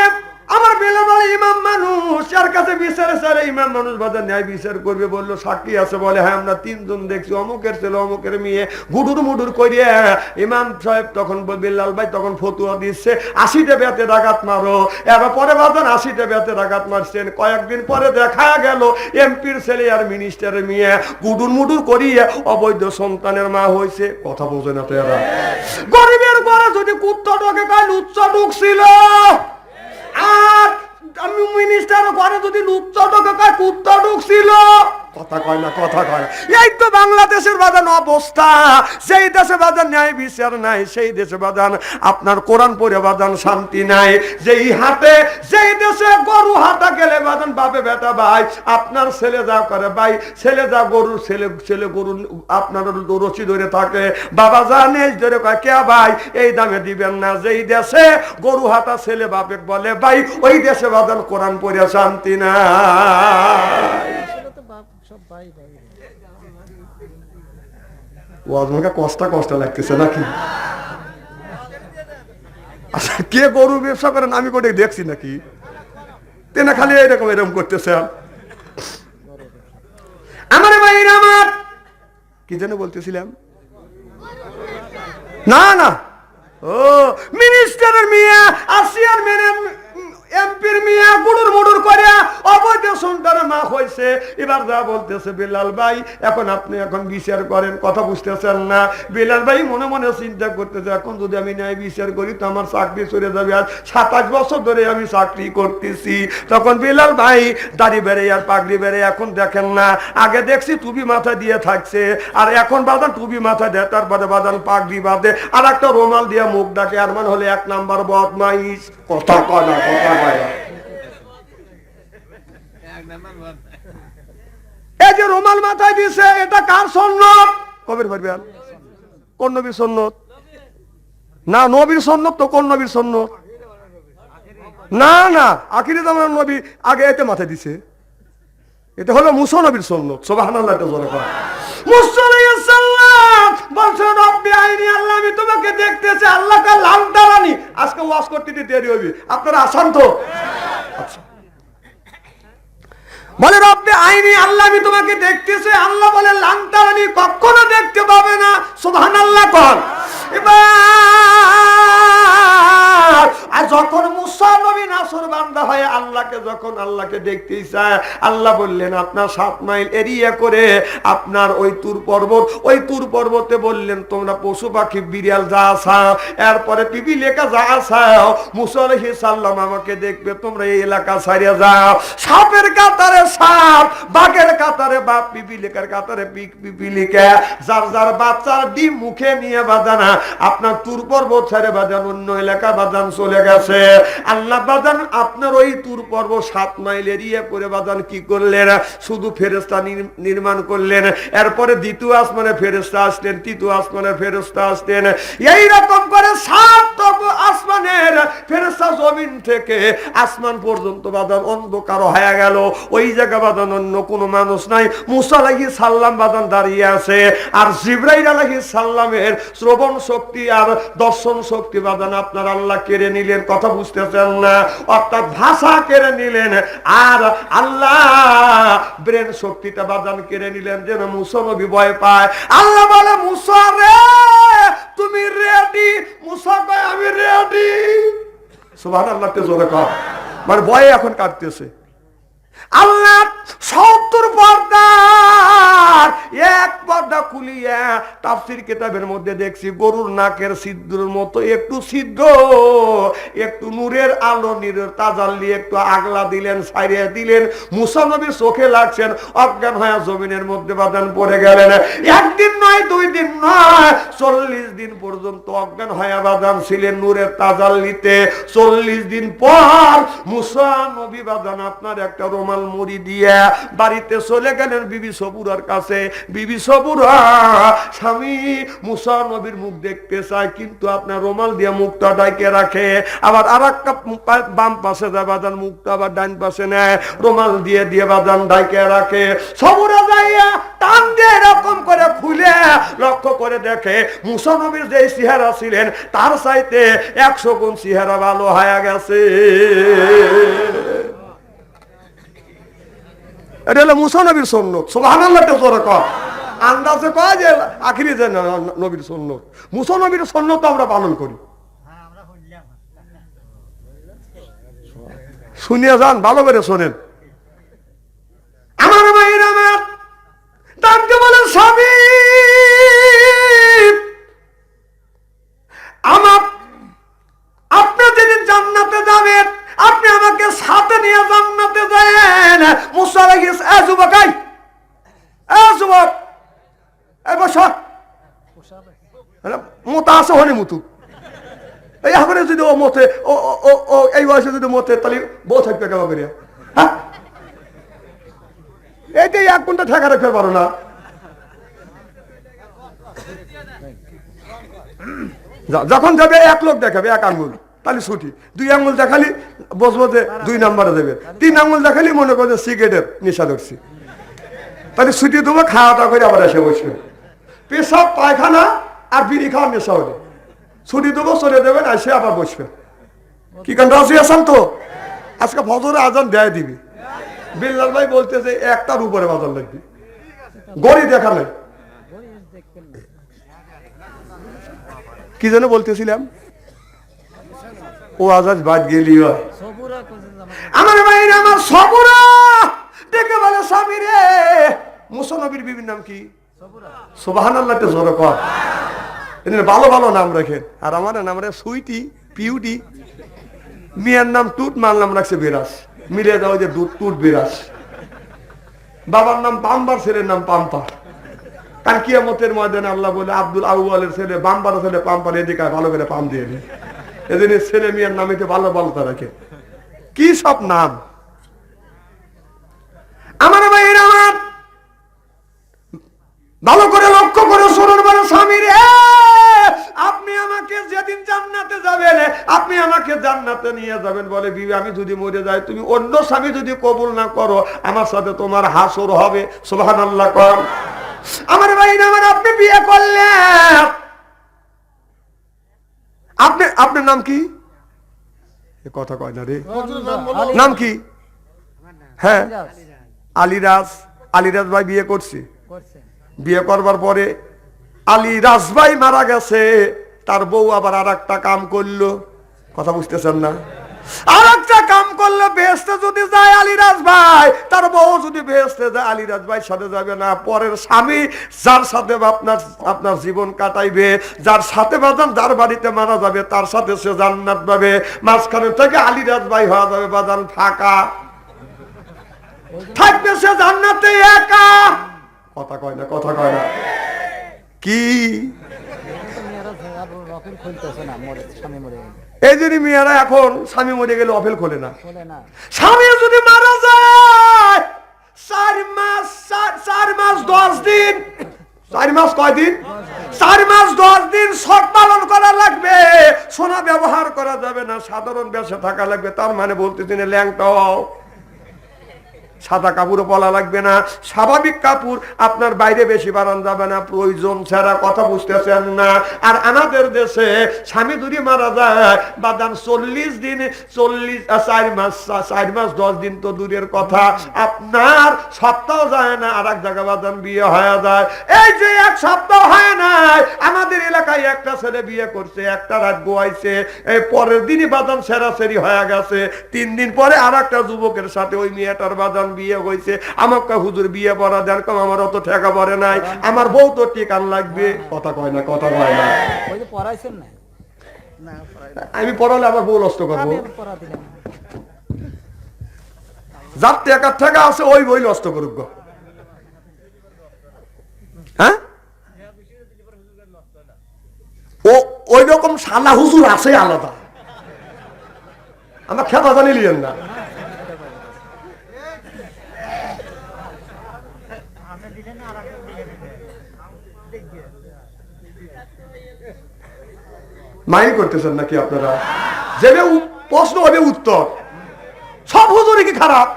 আমার বেলাবেলা ইমাম মানুষ, যার কাছে বিচারে স্যার ইমাম মানুষ বাজার ন্যায় বিচার করবে, বললো সাক্ষী আছে, বলে হ্যাঁ আমরা 3 জন দেখছি, অমুকের ছেলে অমুকের মেয়ে গুডুর মুডুর করিয়া। ইমাম সাহেব তখন বিল্লাল ভাই তখন ফতুয়া দিচ্ছে 80টা বেতে ডাকাত মারো। এবার পরে বাজান 80টা বেতে ডাকাত মারছেন। কয়েকদিন পরে দেখা গেল এমপির ছেলে আর মিনিস্টারের মেয়ে গুডুর মুডুর করিয়া অবৈধ সন্তানের মা হয়েছে। কথা বোঝে না তো এরা? গরিবের ঘরে যদি কুত্তা ঢোকে, কাল উচ্চা ঢুকছিল। আর মিনিস্টার ঘরে যদি লুচ্চা ঢোকে, কুত্তা ঢুকছিল। কথা কয় না, কথা কয় না। এই তো বাংলাদেশের বাজান অবস্থা। সেই দেশে বাজান ন্যায় বিচার নাই, সেই দেশে বাজান আপনার কোরআন পড়ে বাজান শান্তি নাই। যেই হাটে, যেই দেশে গরু হাটা গেলে বাজান বাপে বেটা ভাই, আপনার ছেলে যা করে ভাই, ছেলে যা গরু, ছেলে গরু আপনার রশি ধরে থাকে, বাবা যা নেই ধরে কয় কে ভাই এই দামে দিবেন না। যেই দেশে গরু হাটা ছেলে বাপে বলে ভাই, ওই দেশে বাজান কোরআন পড়ে শান্তি নাই। কষ্ট লাগতেছে নাকি? আচ্ছা, কে গরু ব্যবসা করেন আমি কোটে দেখছি নাকি? তেনা খালি এরকম করতেছে। আমার ভাইরা আমার কি যেন বলতেছিলাম, না না ও মিনিস্টারের মেয়ে আসিয়ার মেয়ে এমপির মিয়া গুড়ুর মুড়ুর করে অবৈধ সন্তানের মা হয়েছে। এবার যা বলতেছে বেলাল ভাই এখন আপনি এখন বিচার করেন, কথা বুঝতেছেন না। বেলাল ভাই মনে মনে চিন্তা করতেছে এখন যদি আমি ন্যায় বিচার করি তো আমার চাকরি চলে যাবে। আজ 27 বছর ধরে আমি চাকরি করতেছি। তখন বেলাল ভাই দাড়ি বেড়ে আর পাগড়ি বেড়ে এখন দেখেন না, আগে দেখছি টুপি মাথা দিয়ে থাকছে আর এখন বাদান টুপি মাথা দেয় তারপরে বাদান পাগড়ি বাঁধে আর একটা রুমাল দিয়ে মুখ ডাকে। আর মানে হলে 1 নাম্বার বদমাইশ। কথা কয় না, কথা কয় না। এই যে রুমাল মাথায় দিছে এটা কার সুন্নত? কবির ভাইবেন কোন নবীর সুন্নত? না নবীর সুন্নত তো কোন নবীর সুন্নত? না না আখিরি জামানার নবী আগে এতে মাথায় দিছে। এটা হলো মুসা নবীর সুন্নত। সুবহানাল্লাহ। এটা জোরে কর। মুসা আলাইহিস সালাম বলছেন রব্বি আইনি, আল্লাহ আমি তোমাকে দেখতেছি। আল্লাহ কা লামতারানি। আজকে ওয়াজ করতে দেরি হবে, আপনারা আসান তো? আচ্ছা বলে রব্বি আইনি, আল্লাহ আমি তোমাকে দেখতেছি। আল্লাহ বলে লামতারানি, কখনো দেখতে পাবে না। সুবহানাল্লাহ কর। আর যখন মুসা নবী নাসর বান্দা হয় আল্লাহকে যখন আল্লাহকে দেখতে চায় আল্লাহ বললেন আপনার 7 মাইল এরিয়া করে আপনার ওই তুর পর্বত, ওই তুর পর্বতে বললেন তোমরা পশু পাখি বিড়াল যা চাও এরপরে পিপি লেখা যা চাও মুসা আলাইহিস সালাম আমাকে দেখবে, তোমরা এই এলাকা ছাড়িয়ে যাও। সাপের কাতারে সাপ, বাঘের কাতারে বাপ, পিপি লেখার কাতারে পিপি লেখা, যার যার বাচ্চার ডিম মুখে নিয়ে বাজানা আপনার তুর পর্বত ছেড়ে বাজান অন্য এলাকা বাজান চলে গেছে। আল্লাহ বাজান আপনার ওই তুর পর্বত 7 মাইল এরিয়া করে বাজান কি করলেন? শুধু ফেরেশতা নির্মাণ করলেন। এরপরে দ্বিতীয় আসমানে ফেরেশতা আসলেন, তৃতীয় আসমানে ফেরেশতা আসলেন। এই রকম করে 7 আসমানের ফেরেশতা জমিন থেকে আসমান পর্যন্ত বাজান অন্ধকার হয়ে গেল। ওই জায়গা বাজান অন্য কোনো মানুষ নাই। মুসা আলাইহিস সালাম বাজান দাঁড়িয়ে আছে আর জিবরাইল আলাইহিস সালামের শ্রবণ শক্তি আর দর্শন শক্তি বাজান আপনার আল্লাহ কেড়ে নিলেন। কথা বুঝতেছেন না? অর্থাৎ ভাষা কেড়ে নিলেন আর আল্লাহ ব্রেন শক্তিটা বাজান কেড়ে নিলেন যেন মুসা নবী ভয় পায়। আল্লাহ বলে মুসা রে তুমি রেডি? মুসা কয় আমি রেডি। সুবহানাল্লাহ তে জোরে কর। মানে ভয়ে এখন কাটতেছে। আল্লাহ 70 পর্দার এক পর্দা খুলিয়া তাফসীর কিতাবের মধ্যে দেখছি গরুর নাকের ছিদ্রের মতো একটু ছিদ্র, একটু নূরের আলো নূরের তাজাল্লি একটু আগলা দিলেন, ছাইড়িয়ে দিলেন। মুসা নবী চোখে লাগছেন, অজ্ঞান হয়ে জমিনের মধ্যে বাদান পড়ে গেলেন। একদিন নয় 2 দিন নয় 40 দিন পর্যন্ত অজ্ঞান হয়ে বাদান ছিলেন নূরের তাজাল্লিতে। 40 দিন পর মুসা নবী বাদান আপনার একটা রুমাল মুড়ি দিয়ে বাড়িতে চলে গেলেন বিবি সবুরার কাছে। বিবি সবুরা স্বামী মুসা নবীর মুখ দেখতে চায় কিন্তু আপনার রুমাল দিয়ে মুখটা ঢাকে রাখে। আবার আরেকটা বাম পাশে যায় বাদান, মুখটা আবার ডান পাশে নেয়, রুমাল দিয়ে দিয়ে বাদান ঢাকে রাখে। সবুরা যাইয়া টান দিয়ে এরকম করে খুলে লক্ষ্য করে দেখে মুসা নবীর যে চেহারা ছিলেন তার চাইতে 100 গুণ চেহারা ভালো হয়ে গেছে। এটা হলো মুসা নবীর সুন্নত। সুবহানাল্লাহ তে জোরে কর। আন্দাজে কয় যে আখিরি যে নবীর সুন্নত, মুসা নবীর সুন্নত আমরা পালন করি। শুনিয়ে যান, ভালো করে শোনেন। আমার মায়ের আমার তাকে বলেন স্বামী আমার, আপনি যেদিন জান্নাতে যাবেন আপনি আমাকে সাথে নিয়ে জান্নাতে যান। মুসা আলাইহিস যুবক যুবক এই বসো মোতা আছে হনে মুতু এই এখন যদি ও মতে ও এই বয়সে যদি মতে তাহলে বউ থাকবে কেমন করিয়া? হ্যাঁ এইটাই 1 ঘন্টা ঠেকা রাখতে পারো না। যখন যাবে 1 লোক দেখাবে 1 আঙ্গুল তাহলে ছুটি, 2 আঙ্গুল দেখালি বসবো যে 2 নাম্বারে দেবে, 3 আঙ্গুল দেখালি মনে করছে সিগারেটের নেশা ধরছি, তাহলে ছুটি দেবো, খাওয়া দাওয়া করে আবার এসে বসবে। পেশাব পায়খানা আর বিড়ি খাওয়ার নেশা হলে ছুটি দেবো, চলে দেবেন, এসে আবার বসবে। কি কারণ রাজি আসান তো? আজকে ফজরে আজান দেয় দিবি। বিল্লাল ভাই বলতেছে 1টার উপরে বাজার লাগবে, গড়ি দেখা নাই। কি যেন বলতেছিলাম? ও আজাদ বাদ গেলি হয় সবুরা কোসে জামা আমার ভাইরা আমার সবুরা দেখে বলে স্বামী রে মুসা নবীর বিবির নাম কি সবুরা সুবহানাল্লাহ তে জোরে কর এদের ভালো ভালো নাম রাখেন আর আমার নাম রে সুইটি পিউটি মিয়ার নাম টুট মার নাম রাখছে বিরাস মিলে যাও যে দুধ টুট বিরাস বাবার নাম পাম্বার ছেলের নাম পাম্পা কাল কিয়ামতের ময়দানে আল্লাহ বলে আব্দুল আউয়ালের ছেলে বাম্বার ছেলে পাম্পার এদিকে ভালো করে পাম দিয়ে দিন এদিন ছেলে মিয়ার নাম এতে ভালো ভালো রাখে কি সব নাম আমার ভাইয়ের আমার ভালো করে লক্ষ্য করে শুনুন বলে স্বামী রে আপনি আমাকে যেদিন জান্নাতে যাবেন আপনি আমাকে জান্নাতে নিয়ে যাবেন বলে বিবি আমি যদি মরে যাই তুমি অন্য স্বামী যদি কবুল না করো আমার সাথে তোমার হাসর হবে সুবহানাল্লাহ কর আমার ভাই আমার আপনি বিয়ে করলেন আপনার নাম কি এ কথা কয় না রে নাম কি হ্যাঁ আলিরাজ ভাই বিয়ে করছে করছে বিয়ে করবার পরে আলিরাজ ভাই মারা গেছে তার বউ আবার আর একটা কাম করলো কথা বুঝতেছেন না আর একটা কাম করলো বেহেশতে যদি যায় আলিরাজ ভাই তার বউ যদি বেহেশতে যায় আলিরাজ ভাই সাথে যাবে না পরের স্বামী যার সাথে আপনার জীবন কাটাইবে যার সাথে বাজান যার বাড়িতে মারা যাবে তার সাথে সে জান্নাত পাবে মাঝখানে থেকে আলিরাজ ভাই হওয়া যাবে বাজান ফাঁকা থাকবে সে জান্নাতে একা কথা কয় না কথা কয় না কি রকেট খুলতেছে না মরে স্বামী মরে গেল এই জন্য মেয়েরা এখন স্বামী মরে গেলে অফেল খোলে না বলে না স্বামী যদি মারা যায় 4 মাস 10 দিন 4 মাস কয় দিন 4 মাস 10 দিন শর্ত পালন করা লাগবে সোনা ব্যবহার করা যাবে না সাধারণ বেশে থাকা লাগবে তার মানে বলতেছেন ল্যাংটাও সাদা কাপড়ও পলা লাগবে না স্বাভাবিক কাপড় আপনার বাইরে বেশি বাড়ান যাবে না প্রয়োজন ছাড়া কথা বুঝতেছেন না আর আমাদের দেশে স্বামী যদি মারা যায় বাদাম 40 দিন 4 মাস 10 দিন তো দূরের কথা আপনার সপ্তাহ যায় না আর এক জায়গা বাদাম বিয়ে হয়ে যায় এই যে এক সপ্তাহ হয় না আমাদের এলাকায় একটা ছেলে বিয়ে করছে একটা রাত গোয়াইছে এই পরের দিনই বাদাম সেরাসেরি হয়ে গেছে 3 দিন পরে আর একটা যুবকের সাথে ওই মেয়েটার বাদাম বিয়ে হয়েছে আমাকে হুজুর বিয়ে পড়া দেন কম আমার অত টাকা পড়ে নাই আমার বউ তো টিকান লাগবে কথা কয় না কথা কয় না ওই যে পড়াইছেন না আমি পড়ালে আমার বউ নষ্ট করবো আমি পড়া দিলাম যার টাকা আছে ওই বই নষ্ট করুক হ্যাঁ ও ওই রকম শালা হুজুর আছে আলাদা আমার খেপা জানি লিয়েন না মাইন্ড করতেছেন নাকি আপনারা যে প্রশ্ন হবে উত্তর সব হুজুরই কি খারাপ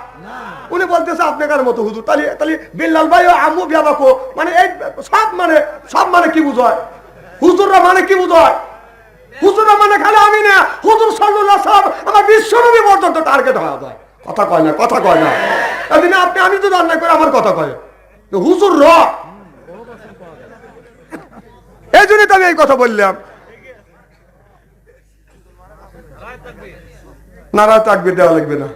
উনি বলতেছে আপনার মতো হুজুর তাহলে বিল্লাল ভাই আম্মু বিয়াবাকো মানে এই সব মানে কি বুঝায় হুজুররা মানে কি বুঝায় হুজুররা মানে খালি আমি না হুজুর সাল্লাল্লাহু আলাইহি ওয়াসাল্লাম আমার বিশ্বনবী পর্যন্ত টার্গেট হয়ে যায় কথা কয় না কথা কয় না এদিন আমি যদি অন্যায় করে আমার কথা কয় হুজুর র এই জন্যই তো আমি এই কথা বললাম নারা তাকবীর দেওয়া লাগবে না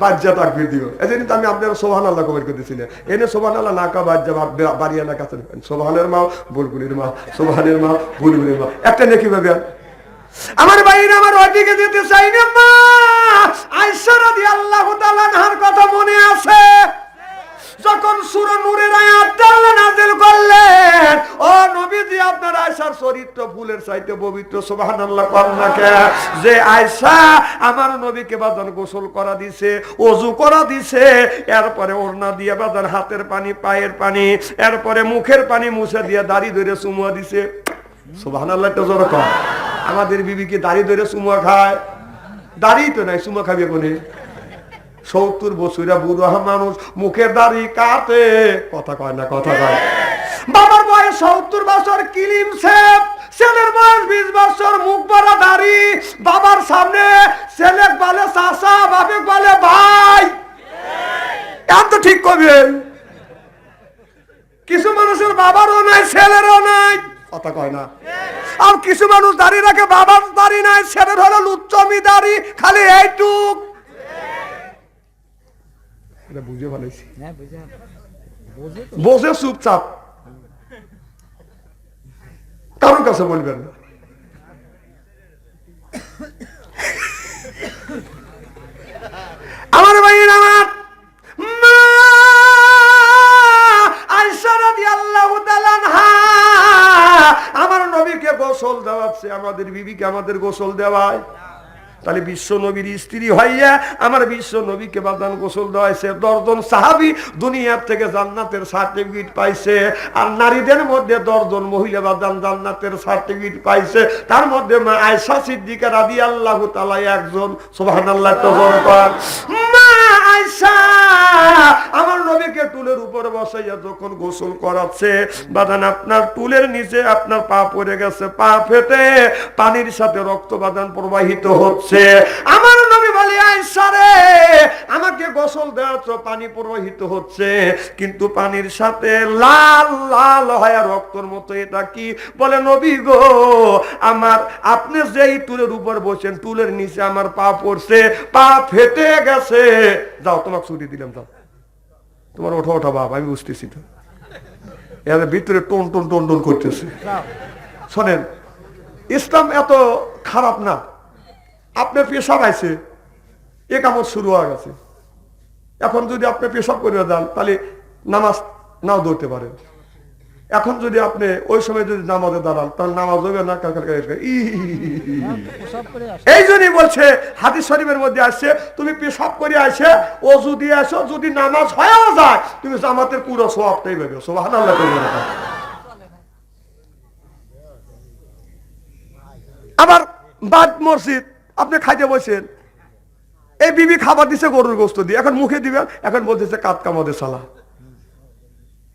বাজ্জা তাকবীর দিও এজন্য তো আমি আপনারা সুবহানাল্লাহ কমেন্ট করতেছিলেন এনে সুবহানাল্লাহ না কা বাজ্জা বাড়িয়া না কাছে সুবহানের মা বুলবুলির মা সুবহানের মা বুলবুলির মা একটা নেকি ভাবে আমার ভাইরা আমার ওদিকে যেতে চাই না মা আয়েশা রাদিয়াল্লাহু তাআলা আনহার কথা মনে আছে যখন সূরা নূরের আয়াত আল্লাহ নাযিল করলেন ও নবীজি আপনার আয়েশার চরিত্র ফুলের চাইতে পবিত্র সুবহানাল্লাহ কন্যাকে যে আয়েশা আমার নবীকে বাদন গোসল করা দিছে ওযু করা দিছে এরপরে ওড়না দিয়ে বাদন হাতের পানি পায়ের পানি এরপরে মুখের পানি মুছে দিয়ে দাড়ি ধরে চুমুয়া দিছে সুবহানাল্লাহ তো জোরে কর আমাদের বিবি কি দাড়ি ধরে চুমুয়া খায় দাড়ি তো নাই চুমুয়া খাবে কোনে 70 বছরা বুড়ো মানুষ মুখের দাড়ি কাটে কথা কয় না কথা কয় বাবার বয়স 70 বছর কিলিম শেপ ছেলের বয়স 20 বছর মুখ ভরা দাড়ি বাবার সামনে ছেলে বলে চাচা বাবা বলে ভাই এত ঠিক করবেন কিছু মানুষের বাবারও নাই ছেলেরও নাই কথা কয় না আর কিছু মানুষ দাড়ি রাখে, বাবার দাড়ি নাই, সেটা হলো লুচ্চমি দাড়ি, খালি এইটুক। এটা বুঝে ভালোইছি, হ্যাঁ বুঝে বসে চুপচাপ, কারোর কাছে বলবেন না। আমার ভাই আমার মা আয়েশা রাদিয়াল্লাহু তাআলা আনহা আমার নবীকে গোসল দেওয়াচ্ছে, আমাদের বিবিকে আমাদের গোসল দেওয়ায়। তাহলে বিশ্ব নবীর স্ত্রী হইয়া আমার বিশ্ব নবীকে বাদান গোসল দেওয়াইছে। 10 জন সাহাবী দুনিয়ার থেকে জান্নাতের সার্টিফিকেট পাইছে, আর নারীদের মধ্যে 10 জন মহিলা বাদান জান্নাতের সার্টিফিকেট পাইছে। তার মধ্যে মা আয়েশা সিদ্দিকা রাদিয়াল্লাহু তাআলা একজন। সুবহানাল্লাহ। তো বলতাম মা আয়েশা আমার নবীকে টুলের উপরে বসাইয়া যখন গোসল করাচ্ছে, বাদান আপনার টুলের নিচে আপনার পা পড়ে গেছে, পা ফেটে পানির সাথে রক্ত বাদান প্রবাহিত হচ্ছে। আমার নবী বলে আয়েশা রে আমাকে গোসল দেওয়াচ্ছ, পানি প্রবাহিত হচ্ছে, কিন্তু পানির সাথে লাল লাল হয়ে রক্তর মতো, এটা কি? বলে নবী গো আমার আপনি যেই টুলের উপর বসেন টুলের নিচে আমার পা পড়ছে, পা ফেটে গেছে। যাও তোমাকে ছুটি দিলাম, যাও তোমার ওঠা ওঠা বাপ, আমি বুঝতেছি তো এর ভিতরে টন টন টন টন করতেছে। শোনেন ইসলাম এত খারাপ না। আপনার পেশাব আছে, এ কামত শুরু হয়ে গেছে, এখন যদি আপনি পেশাব করে যান তাহলে নামাজ নাও ধরতে পারেন। এখন যদি আপনি ওই সময় যদি নামাজে দাঁড়ান তাহলে নামাজ হবে না। এই জন্যই বলছে হাদিস শরীফের মধ্যে আসছে তুমি পেশাব করে আসে ওযু দিয়ে আসো, যদি নামাজ হয়েও যায় তুমি জামাতের পুরো সওয়াবটাই পাবে। সুবহানাল্লাহ। আবার বাদ মসজিদ আপনি খাইতে বসেন, এই বিবি খাবার দিছে গরুর গোস্ত দিয়ে, এখন মুখে দিবেন, এখন বলতেছে কাত কামাদের সালা,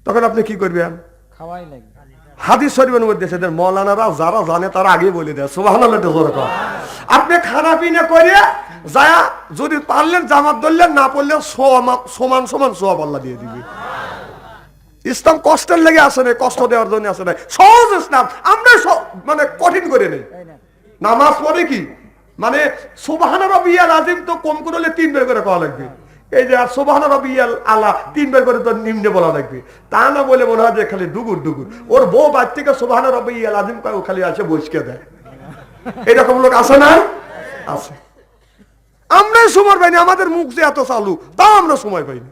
তখন আপনি কি করবেন? খাওয়াই লাগবে। হাদিস শরীফের মধ্যে সেদের মৌলানারা যারা জানে তারা আগে বলে দেয়। সুবহানাল্লাহ। আপনি খানা পিনা করে যায় যদি পারলেন জামাত ধরলেন, না পড়লেন সমান সমান সওয়াব আল্লাহ দিয়ে দিবে। ইসলাম কষ্টের লেগে আসে না, কষ্ট দেওয়ার জন্য আসে না, সহজ ইসলাম। আমরা মানে কঠিন করে নেই। নামাজ পড়ে কি মানে সুবহানা রাব্বিয়াল আযীম তো কম করে হলে 3 বার করে পড়া লাগবে। এই যে সুবহানা রাব্বিয়াল আলা 3 বার করে তো নিম্নে বলা লাগবে, তা না বলে মনে হয় যে খালি ডুগুর ডুগুর। ওর বউ বাদ থেকে সুবহানা রাব্বিয়াল আযীম কয়, ও খালি আসে বসকে দেয়। এরকম লোক আছে না? আছে। আমরাই সময় পাইনি, আমাদের মুখ যে এত চালু, তাও আমরা সময় পাইনি।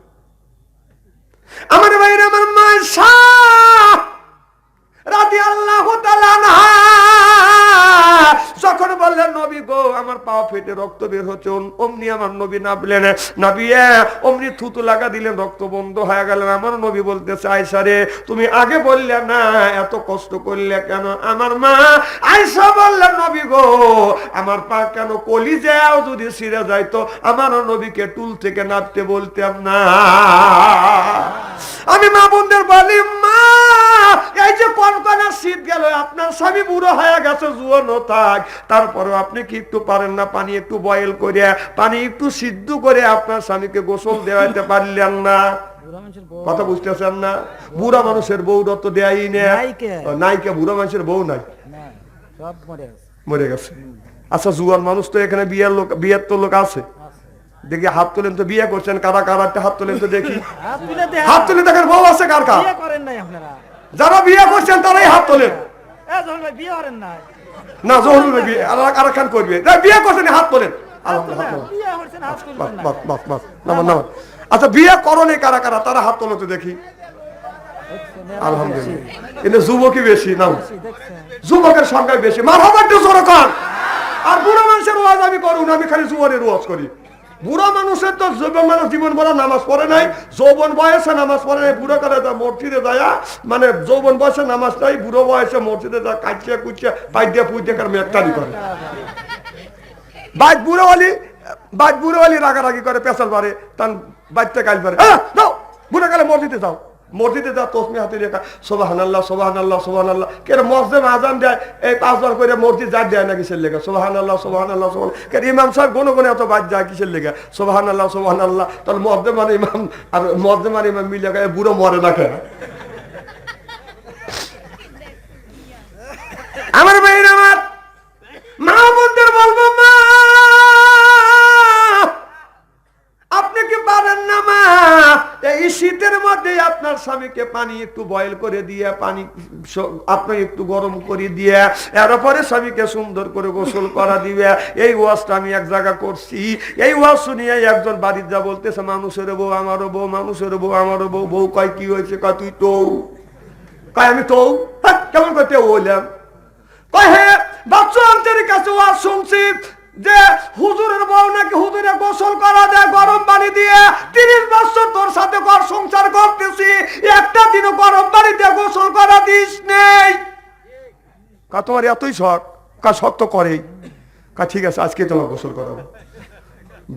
আমার ভাইরা আমার মা আয়েশা রাদিয়াল্লাহু তাআলা আনহা যখন বললেন নবী গো আমার পা ফেটে রক্ত বের হচ্ছে, অমনি আমার নবী নাবলেন, নবী অমনি থুতু লাগা দিলেন, রক্ত বন্ধ হয়ে গেল। আমার নবী বলতেছে আয়েশা রে তুমি আগে বললে না, এত কষ্ট করলে কেন? আমার মা আয়েশা বললেন নবী গো আমার পা কেন কলিজাও যদি ছিঁড়ে যাইতো আমার নবীকে টুল থেকে নামতে বলতাম না। আমি মা বোনদের বলি মা এই যে কনকনা শীত গেল, আপনার স্বামী বুড়ো হয়ে গেছে, জুয়ানো থাক, তারপরেও আপনি কি একটু পারেন না পানি একটু বয়েল করে, পানি একটু সিদ্ধ করে আপনার স্বামীকে গোসল দেওয়াইতে পারলেন না? কথা বুঝতেছেন না? বুড়া মানুষের বউ তো দেয়াই নাই, কে বুড়া মানুষের বউ নাই, মরে গেছে। আচ্ছা জুয়ান মানুষ তো এখানে বিয়ের তো লোক আছে, দেখি হাত তোলেন তো, বিয়ে করছেন কারা কারা, হাত তোলেন তো দেখি, হাত তুলে দেখেন বউ আছে কার কার? যারা বিয়ে করছেন তারাই হাত তোলেন। না জহুর বিয়ে আর খান করবে, বিয়ে করছেন হাত তোলেন। আচ্ছা বিয়ে করনি কারা কারা, তারা হাত তোলো তো দেখি। আলহামদুলিল্লাহ। কিন্তু যুবকই বেশি, না যুবকের সংখ্যা বেশি। মারহাবা জোরে কান। আর বুড়ো মানুষের ওয়াজ আমি করুন, আমি খালি যুবকের ওয়াজ করি। বুড়া মানুষের তো যৌবন মানুষ জীবন ভরা নামাজ পড়ে নাই, যৌবন বয়সে নামাজ পড়ে নাই, বুড়ো করে মসজিদে যায়, মানে যৌবন বয়সে নামাজ নাই, বুড়ো বয়সে মসজিদে যায় কাঁচিয়ে কুচিয়ে পাইদিয়া পুইতে মেঘটানি করে। বাইক বুড়ো আলি রাগারাগি করে, পেশাল পারে, তার বাইকটা গাইল পারে, যাও বুড়ো গেলে মসজিদে যাও, মসজিদে যা তসমি হাতে রেখা সুবহানাল্লাহ সুবহানাল্লাহ সুবহানাল্লাহ, কেন মসজিদে আজান দেয় এই 5 বার করে মসজিদ যা দেয় না কিসের লেখা সুবহানাল্লাহ সুবহানাল্লাহ সুবহানাল্লাহ, কেন ইমাম সাহেব গুনো গুনে এত বাদ যায় কিসের লেখা সুবহানাল্লাহ সুবহানাল্লাহ? তাহলে মসজিদে মানে ইমাম আর মসজিদে মানে ইমাম মিলে গায়ে বুড়ো মরে না কেন? আমার ভাইরা পারেন না মা, এই শীতের মধ্যে আপনার স্বামীকে পানি একটু বয়েল করে দিয়ে, পানি আপনি একটু গরম করে দিয়ে, এরপরে স্বামীকে সুন্দর করে গোসল করা দিবে। এই ওয়াজটা আমি এক জায়গা করছি। এই ওয়াজ শুনিয়ে একজন বাড়ির যা বলতেছে, মানুষের বউ আমারও বউ, মানুষের বউ আমারও বউ। বউ কয় কি হয়েছে? কয় তুই তো কয় আমি তো কেমন করতে বললাম? কয় হ্যাঁ বাচ্চাদের কাছে ওয়াজ শুনছি যে হুজুরের বউ নাকি হুজুরে গোসল করা দেয় গরম পানি দিয়ে। 30 বছর তোর সাথে ঘর সংসার করতেছি, একটা দিনও গরম পানি দিয়ে গোসল করা দিস নেই। কা তোমার এতই শখ? কা শখ তো করেই। কা ঠিক আছে আজকে তোমার গোসল করাবো।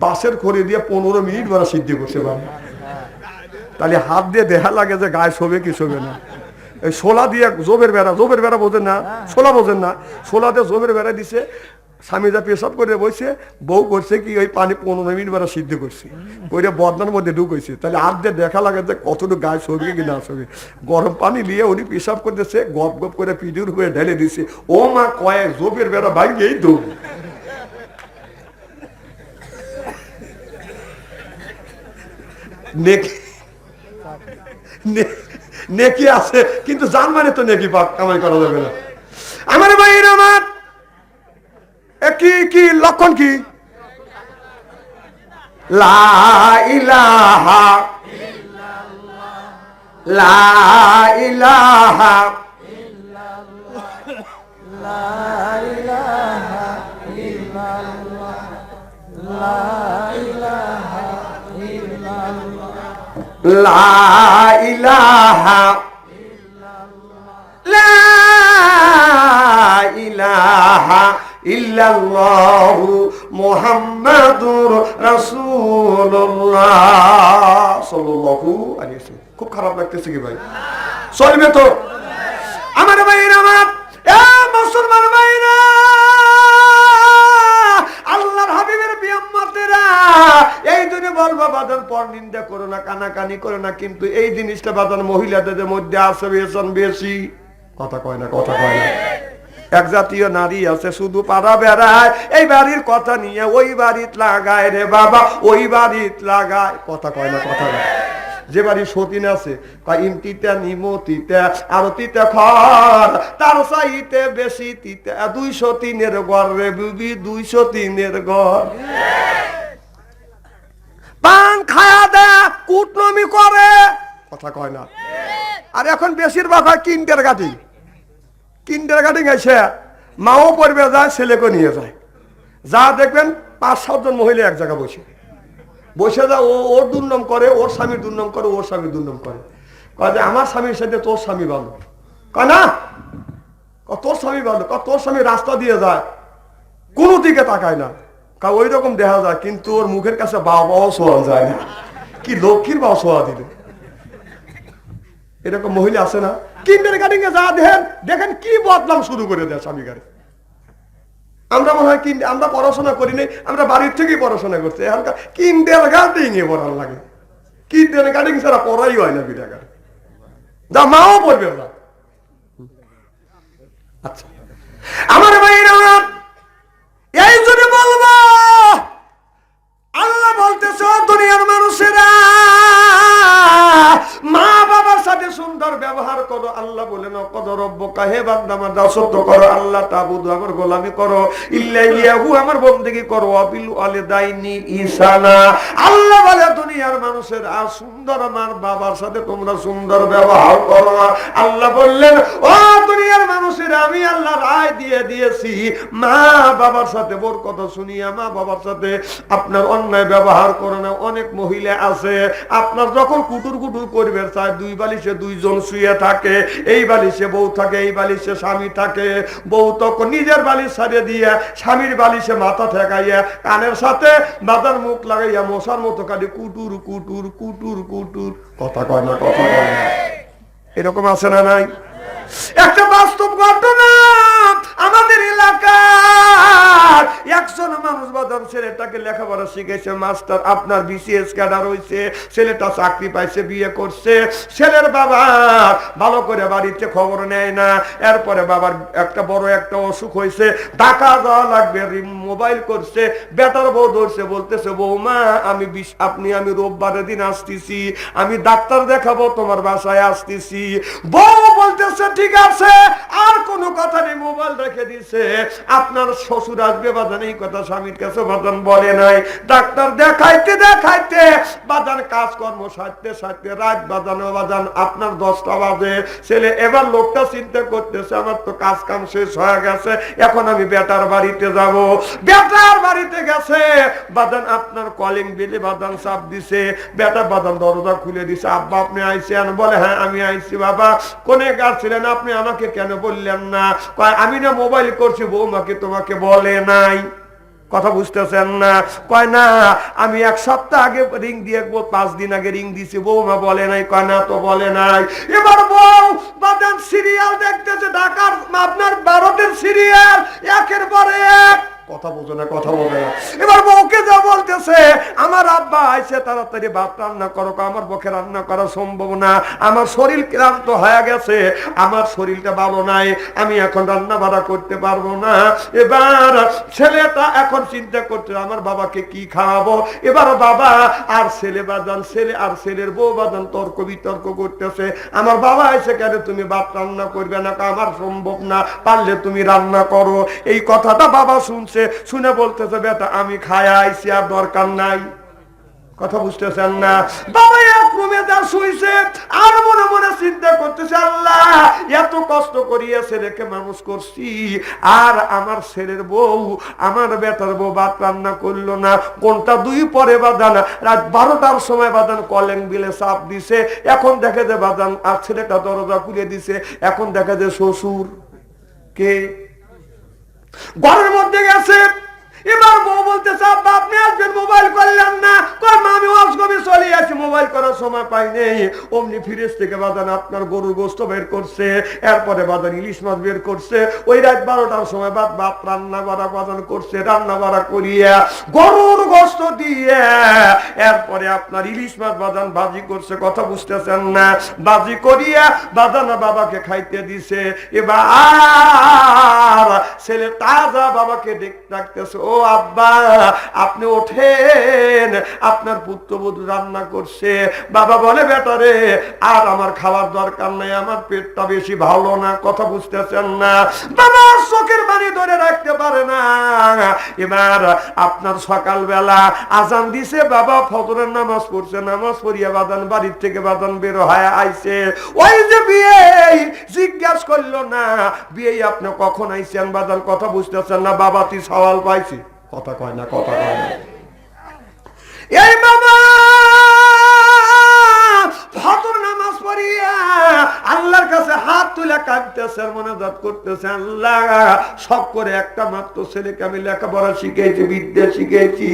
বাসের খড়ি দিয়ে 15 মিনিট বড় সিদ্ধি করছে বাবা। তাহলে হাত দিয়ে দেখা লাগে যে গায়ে শোবে কি শোবে না। এই শোলা দিয়ে জোবের বেড়া, জোবের বেড়া বোঝেন না, শোলা বোঝেন না, শোলা দিয়ে জোবের বেড়া দিছে। স্বামী যা পেশাব করে বসে, বউ করছে কি ওই পানি 15 মিনিট বেড়া সিদ্ধ করছে, ওইটা বদনার মধ্যে ঢুকেছে। তাহলে হাত দিয়ে দেখা লাগে যে কতটুকু গায়ে শোবে কি না শোবে। গরম পানি নিয়ে উনি পেশাব করতেছে, গপ গপ করে পিঠের উপরে ঢেলে দিছে। ও মা কয়েক জোবের বেড়া ভাঙিয়েই তো নেকি আছে, কিন্তু জানমানে তো নেকি পাক কামাই করা যাবে না। আমার ভাইয়ের আমার কি কি লক্ষণ কি? লা ইলাহা ইল্লাল্লাহ, লা ইলাহা ইল্লাল্লাহ, লা ইলাহা ইল্লাল্লাহ, লা ইলাহা ইল্লাল্লাহ, লা ইলাহা লা ইলাহা ইল্লাল্লাহু মুহাম্মাদুর রাসূলুল্লাহ সাল্লাল্লাহু আলাইহি ওয়াসাল্লাম। খুব খারাপ লাগতেছে কি ভাই? চলবে তো আমার ভাইরা, আমার এ মুসলমান ভাইরা, আল্লাহর হাবিবের বিয়াম্মতেরা, এই জন্য বলবো বাদন পর নিন্দা করো না, কানাকানি করো না, কিন্তু এই জিনিসটা বাদন মহিলাদের মধ্যে আছে বেশি। কথা কয় না, কথা কয় না। এক জাতীয় নারী আছে শুধু পাড়া বেড়ায়, এই বাড়ির কথা নিয়ে ওই বাড়িত লাগায় রে বাবা, ওই বাড়িত লাগায়। কথা কয় না, কথা কয়। যে বাড়ি সতীন আছে ইমতিতে নিমতিতে আরতিতে খর, তার চাইতে বেশি তিতে 203 ঘর রে বিবি, 203 ঘর। পান খায়া দেয়, কুটনমি করে। কথা কয় না। আর এখন বেশিরভাগ হয় কিন্ডার গার্ডেন, কিন্ডার গার্ডেন আছে, মাও পড়বে যায়, ছেলেকে নিয়ে যায়। যা দেখবেন 5-7 জন মহিলা এক জায়গায় বসে বসে যা, ও ওর দুর্নাম করে, ওর স্বামীর দুর্নাম করে, ওর স্বামীর দুর্নাম করে। কয় আমার স্বামীর সাথে তোর স্বামী ভালো। কয় না, তোর স্বামী ভালো। তোর স্বামী রাস্তা দিয়ে যায়, কোনো দিকে তাকায় না। ওই রকম দেখা যায়, কিন্তু ওর মুখের কাছে বাবাও শোয়া যায় না। কি লক্ষ্মীর বাবা শোয়া দিল। এরকম মহিলা আছে না? কিন্ডার গার্ডেন যা দেখেন, দেখেন কি বদনাম শুরু করে দেয় স্বামী গাড়ি। আমরা মনে হয় আমরা পড়াশোনা করি নাই, আমরা বাড়ির থেকেই পড়াশোনা করছি। এখানকার কিন্ডার গার্ডেন এ পড়ার লাগে, কিন্ডার গার্ডেন ছাড়া পড়াই হয় না বিটাকার। যা মাও পড়বে না। আচ্ছা আমার ভাইয়েরা, এই জন্য বলবো, আল্লাহ বলতেছ দুনিয়ার মানুষেরা মা বাবার সাথে সুন্দর ব্যবহার করো। আল্লাহ বলেন কদ রব্বুকা, হে বান্দা আমার দাসত্ব করো, আল্লাহ তাবুদু আমার গোলামি করো, ইল্লা ইয়াহু আমার বন্দেগী করো, বিল ওয়ালিদাইনি ইহসানা। আল্লাহ বলে দুনিয়ার মানুষেরা সুন্দর আমার বাবার সাথে তোমরা সুন্দর ব্যবহার করো। আল্লাহ বললেন ও দুনিয়ার মানুষেরা, আমি আল্লাহ রায় দিয়ে দিয়েছি, মা বাবার সাথে বোর কথা শুনিয়া মা বাবার সাথে আপনার অন্যায় ব্যবহার করো না। অনেক মহিলা আছে আপনার যখন কুটুর কুটুর করবে চায়, 2 বালিশে 2 জন শুয়ে থাকে, এই বালিশে বউ থাকে, এই বালিশে স্বামী থাকে। বউ তখন নিজের বালিশ ছাড়িয়ে দিয়ে স্বামীর বালিশে মাথা ঠেকাইয়া কানের সাথে মাথার মুখ লাগাইয়া মশার মতো কাটি কুটুর কুটুর কুটুর কুটুর। কথা কয় না, কথা কয় না। এরকম আছে না নাই? একটা বাস্তব ঘটনা আমাদের এলাকায় আর একজন মানুষ বাদাম ছেলেটাকে লেখাপড়া শিখেছে, মাস্টার আপনার বিসিএস ক্যাডার হয়েছে, ছেলেটা চাকরি পাইছে, বিয়ে করছে, ছেলের বাবা ভালো করে বাড়িতে খবর নেয় না। এরপরে বাবার একটা বড় একটা অসুখ হয়েছে, টাকা দেওয়া লাগবে, মোবাইল করছে, বেটার বউ ধরছে, বলতেছে বৌমা আমি রোববারের দিন আসতেছি, আমি ডাক্তার দেখাবো, তোমার বাসায় আসতেছি। বউ বলতেছে ঠিক আছে, আর কোনো কথা নেই, মোবাইল রেখে দিছে। আপনার শ্বশুর আসবে বাজান, এই কথা স্বামীর কাছে বাজান বলে নাই। ডাক্তার দেখাইতে দেখাইতে বাজান কাজকর্ম সারতে সারতে রাত বাজানো বাজান আপনার 10টা বাজে। ছেলে এবার লোকটা চিন্তা করতেছে আমার তো কাজ কাম শেষ হয়ে গেছে, এখন আমি বেটার বাড়িতে যাব। বেটার বাড়িতে গেছে বাজান আপনার কলিং বেলে বাজান চাপ দিছে, বেটা বাজান দরজা খুলে দিছে। আব্বা আপনি আইছেন? বলে হ্যাঁ আমি আইছি। বাবা কোনে গেছিলেন আপনি, আমাকে কেন বললেন না? আমি না মোবাইল করছি, বৌমাকে তোমাকে বলে নাই। কথা বুঝতেছেন না? কয় না আমি 1 সপ্তাহ আগে রিং দিয়ে 5 দিন আগে রিং দিছি, বৌমা বলে নাই। কয় না তো বলে নাই। এবার বউ বাদাম সিরিয়াল দেখতেছে, ঢাকার আপনার ভারতের সিরিয়াল, একের পরে এক। কথা বোঝে না, কথা বলে না। এবার বউকে যা বলতেছে, আমার আব্বা আইছে, তাড়াতাড়ি ভাত রান্না করো। আমার পক্ষে রান্না করা সম্ভব না, আমার শরীর ক্লান্ত হয়ে গেছে, আমার শরীরটা ভালো নাই, আমি এখন রান্না বাড়া করতে পারবো না। এবার ছেলেটা এখন চিন্তা করছে আমার বাবাকে কি খাওয়াবো। এবার বাবা আর ছেলে বাজান, ছেলে আর ছেলের বউ বাজান তর্ক বিতর্ক করতেছে। আমার বাবা আইছে, কেন তুমি ভাত রান্না করবে না? আমার সম্ভব না, পারলে তুমি রান্না করো। এই কথাটা বাবা শুনছে, শুনে বলতেছে বেটা আমি খায় আইছি, আর দরকার নাই। কথা বুঝতেছেন না? বাবা এক রুমে যা শুইছে, আর মনে মনে চিন্তা করতেছে আল্লাহ এত কষ্ট করিয়া ছেলেকে মানুষ করছি, আর আমার ছেলের বউ, আমার বেটার বউ ভাত রান্না করলো না। কোনটা 2 পরে বাজান রাত 12টার সময় বাজান কলিং বেলে চাপ দিছে। এখন দেখে যে বাজান আর ছেলেটা দরজা খুলে দিছে, এখন দেখে যে শ্বশুর কে ঘরের মধ্যে গেছে। এবার বউ বলতেছে আব্বা আপনি আসবেন, মোবাইল করলেন না? কই মা আমি ওয়াশরুমে চলে আসি, মোবাইল করার সময় পাই নেই। অমনি ফ্রিজ থেকে বাজান আপনার গরুর গোশত বের করছে, এরপরে বাজান ইলিশ মাছ বের করছে। ওই রাত 12টার সময় ভাত রান্না বাড়া বাজান করছে, রান্না বাড়া করিয়া গরুর গোশত দিয়ে এরপরে আপনার ইলিশ মাছ বাজান ভাজি করছে। কথা বুঝতেছেন না? ভাজি করিয়া বাজান বাবাকে খাইতে দিছে। এবার ছেলে তাজা বাবাকে ডাকতেছে, ও আব্বা আপনি ওঠেন, আপনার পুত্রবধূ রান্না করছে। বাবা বলে বেটারে আর আমার খাওয়ার দরকার নাই, আমার পেটটা বেশি ভালো না। কথা বুঝতেছেন না? বাবা চোখের পানি ধরে রাখতে পারে না। এবার আপনার সকালবেলা আজান দিছে, বাবা ফজরের নামাজ পড়ছে, নামাজ পড়িয়া বাদান বাড়ির থেকে বাদান বের হয়ে আইছে। ওই যে বিয়ে জিজ্ঞাসা করলো না বিয়ে আপনি কখন আইছেন বাদান? কথা বুঝতেছেন না? বাবা তুই সওয়াল পাইছি। কথা কয় না, কথা কয় না। এই বাবা ফজর নামাজ পড়িয়া আল্লাহর কাছে হাত তুলে কাঁদতেছে, মোনাজাত করতেছে, আল্লাহ সব করে একটা মাত্র ছেলেকে আমি লেখাপড়া শিখেছি, বিদ্যা শিখেছি,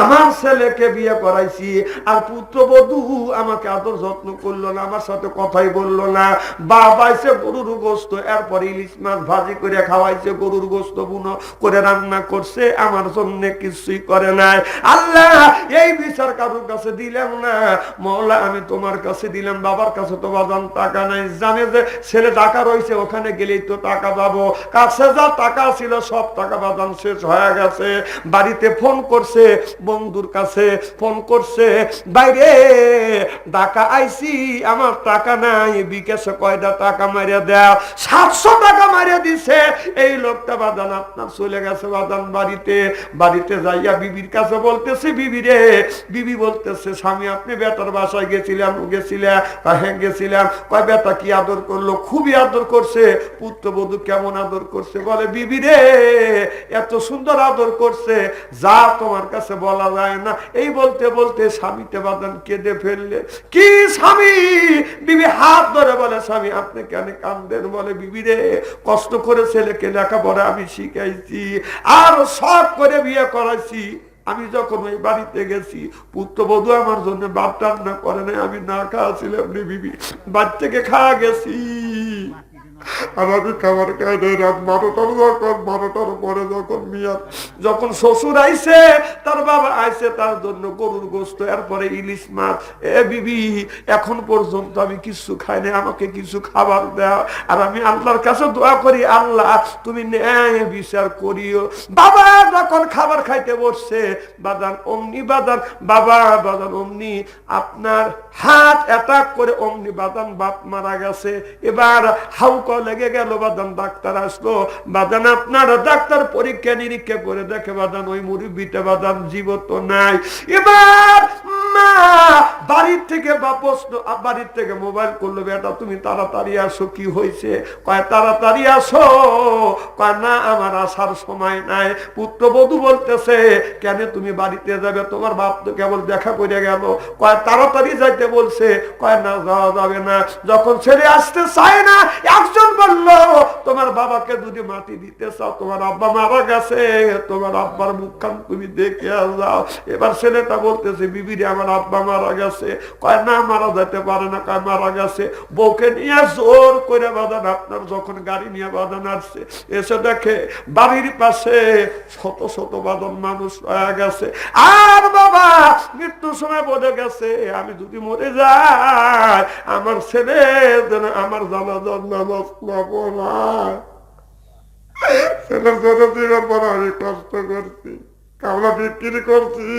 আমার ছেলেকে বিয়ে করাইছি, আর পুত্রবধূ আমাকে আদর যত্ন করলো না, আমার সাথে কথাই বললো না। বাবাইছে গরুর গোশত, এরপর ইলিশ মাছ ভাজি করে খাওয়াইছে, গরুর গোশত বুনো করে রান্না করছে, আমার জন্য কিছুই করে নাই। আল্লাহ এই বিচার কারোর কাছে দিলাম না, মওলা আমি তোমার কাছে দিলাম। বাবার কাছে তো বাজান টাকা নাই, জানে যে ছেলে টাকা রয়েছে, ওখানে গেলেই তো টাকা পাবো। কাছে যা টাকা ছিল সব টাকা বাজান শেষ হয়ে গেছে। বাড়িতে ফোন করছে, বন্ধুর কাছে ফোন করছে, বাইরে ঢাকা আইছি আমার টাকা নাই, বিকাশে কয়টা টাকা মারিয়া দেও। 700 টাকা মারিয়া দিছে। এই লোকটা বাজান আপনার চলে গেছে বাজান বাড়িতে। বাড়িতে যাইয়া বিবির কাছে বলতেছে, বিবি রে, বিবি বলতেছে স্বামী আপনি বেটার বাসায় গেছিলাম? হ্যাঁ গেছিলাম। কয় বেটা কি আদর করলো? খুবই আদর করছে। পুত্রবধূ কেমন আদর করছে? বলে বিবি রে এত সুন্দর আদর করছে যা তোমার কাছে বলা যায় না। এই বলতে বলতে স্বামীতে বাদান কেঁদে ফেললে। কি স্বামী? বিবি হাত ধরে বলে স্বামী আপনি কেন কান্দেন? বলে বিবি রে কষ্ট করে ছেলেকে লেখাপড়া আমি শিখাইছি, আর শখ করে বিয়ে করাইছি। আমি যখন ওই বাড়িতে গেছি পুত্রবধূ আমার জন্য ভাত রান্না করে নাই, আমি না খাওয়া ছিলাম রে বিবি, বাচ্চাকে খাওয়া গেছি। আর আমি খাবার খাই নাই রাত 12টার পরে যখন মিয়া যখন শ্বশুর আইছে, তার বাবা আইছে তার জন্য গরুর গোস্ত, এরপরে ইলিশ মাছ। এ বিবি, এখন পর্যন্ত আমি কিছু খাই নাই, আমাকে কিছু খাবার দাও। আর আমি আল্লাহর কাছে দোয়া করি, আল্লাহ তুমি ন্যায় বিচার করিও। বাবা যখন খাবার খাইতে বসছে, বাদান অমনি বাদান বাবা বাদান অমনি আপনার হাত অ্যাটাক করে অমনি বাদান বাপ মারা গেছে। এবার হাউকা লেগে গেল, বাদান ডাক্তার আসলো। বাদান আপনার ডাক্তার পরীক্ষা নিরীক্ষা করে দেখে বাদান ওই মুরব্বিটা বাদান জীবিত নাই। এবার মা বাড়ির থেকে বাড়ির থেকে মোবাইল করলো, বেটা তুমি তাড়াতাড়ি আসো, কি হয়েছে? কয় তাড়াতাড়ি আসো। কয় না, আমার আসার সময় নাই। পুত্রবধূ বলতেছে, কেন তুমি বাড়িতে যাবে? তোমার বাপ তো কেবল দেখা করে গেল। কয় তাড়াতাড়ি যাইতে বলছে। কয় না, যাওয়া যাবে না। যখন ছেলে আসতে চায় না, একজন বলল, তোমার বাবাকে যদি মাটি দিতে চাও, তোমার আব্বা মারা গেছে, তোমার আব্বার মুখখান তুমি দেখে যাও। এবার ছেলেটা বলতেছে, বিবিরে আমার আব্বা মারা গেছে। কয় না, মারা যেতে পারে না। কয় মারা গেছে। বউকে নিয়ে জোর করে বাঁধান আপনার যখন গাড়ি নিয়ে বাঁধান আসছে, এসে দেখে বাড়ির পাশে শত শত বাঁধন মানুষ হয়ে গেছে। আর বাবা মৃত্যুর সময় বলে গেছে, আমি যদি মরে যাই, আমার ছেলে যেন আমার জানাজার নামাজ না পড়ায়। ছেলের জন্য জীবন বড় আমি কষ্ট করছি, কামলা বিক্রি করছি,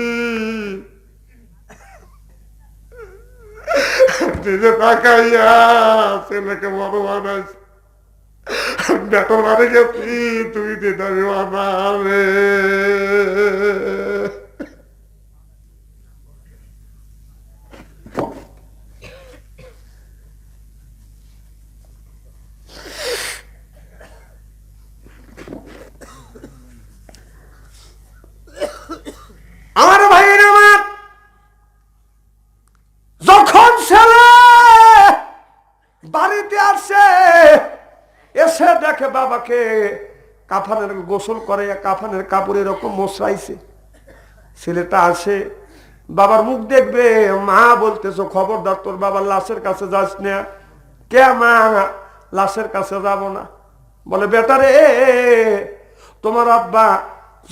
নিজে তাকাইয়া ছেলেকে বড় বানাইছি, বেতন বাড়ি গেছি, তুই দিদারি বানাবে। আমার ভাইয়ের আমার যখন ছেলে বাড়িতে আসে, এসে দেখে বাবাকে কাফানের গোসল করে, কাফানের কাপড় এরকম মশাইছে। ছেলেটা আসে, বাবার মুখ দেখবে, মা বলতেছ খবরদার তোর বাবার লাশের কাছে যাস না। কে মা? লাশের কাছে যাব না। বলে বেটারে, তোমার আব্বা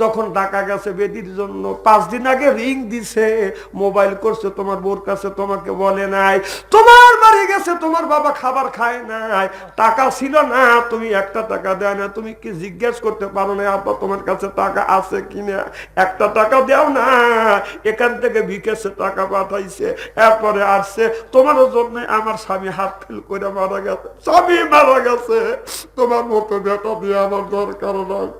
যখন ঢাকা গেছে বেদির জন্য, 5 দিন আগে রিং দিছে, মোবাইল করছে তোমার বোর কাছে, তোমাকে বলে নাই। তোমার বাড়ি গেছে, তোমার বাবা খাবার খায় নাই, টাকা ছিল না, তুমি একটা টাকা দেয় না। তুমি কি জিজ্ঞেস করতে পারো না আব্বা তোমার কাছে টাকা আছে কিনা? একটা টাকা দেও না। এখান থেকে বিকেশে টাকা পাঠাইছে, এরপরে আসছে তোমার জন্য। আমার স্বামী হাত ফেল করে মারা গেছে, স্বামী মারা গেছে, তোমার মতো বেটা দিয়ে আমার দরকার নয়।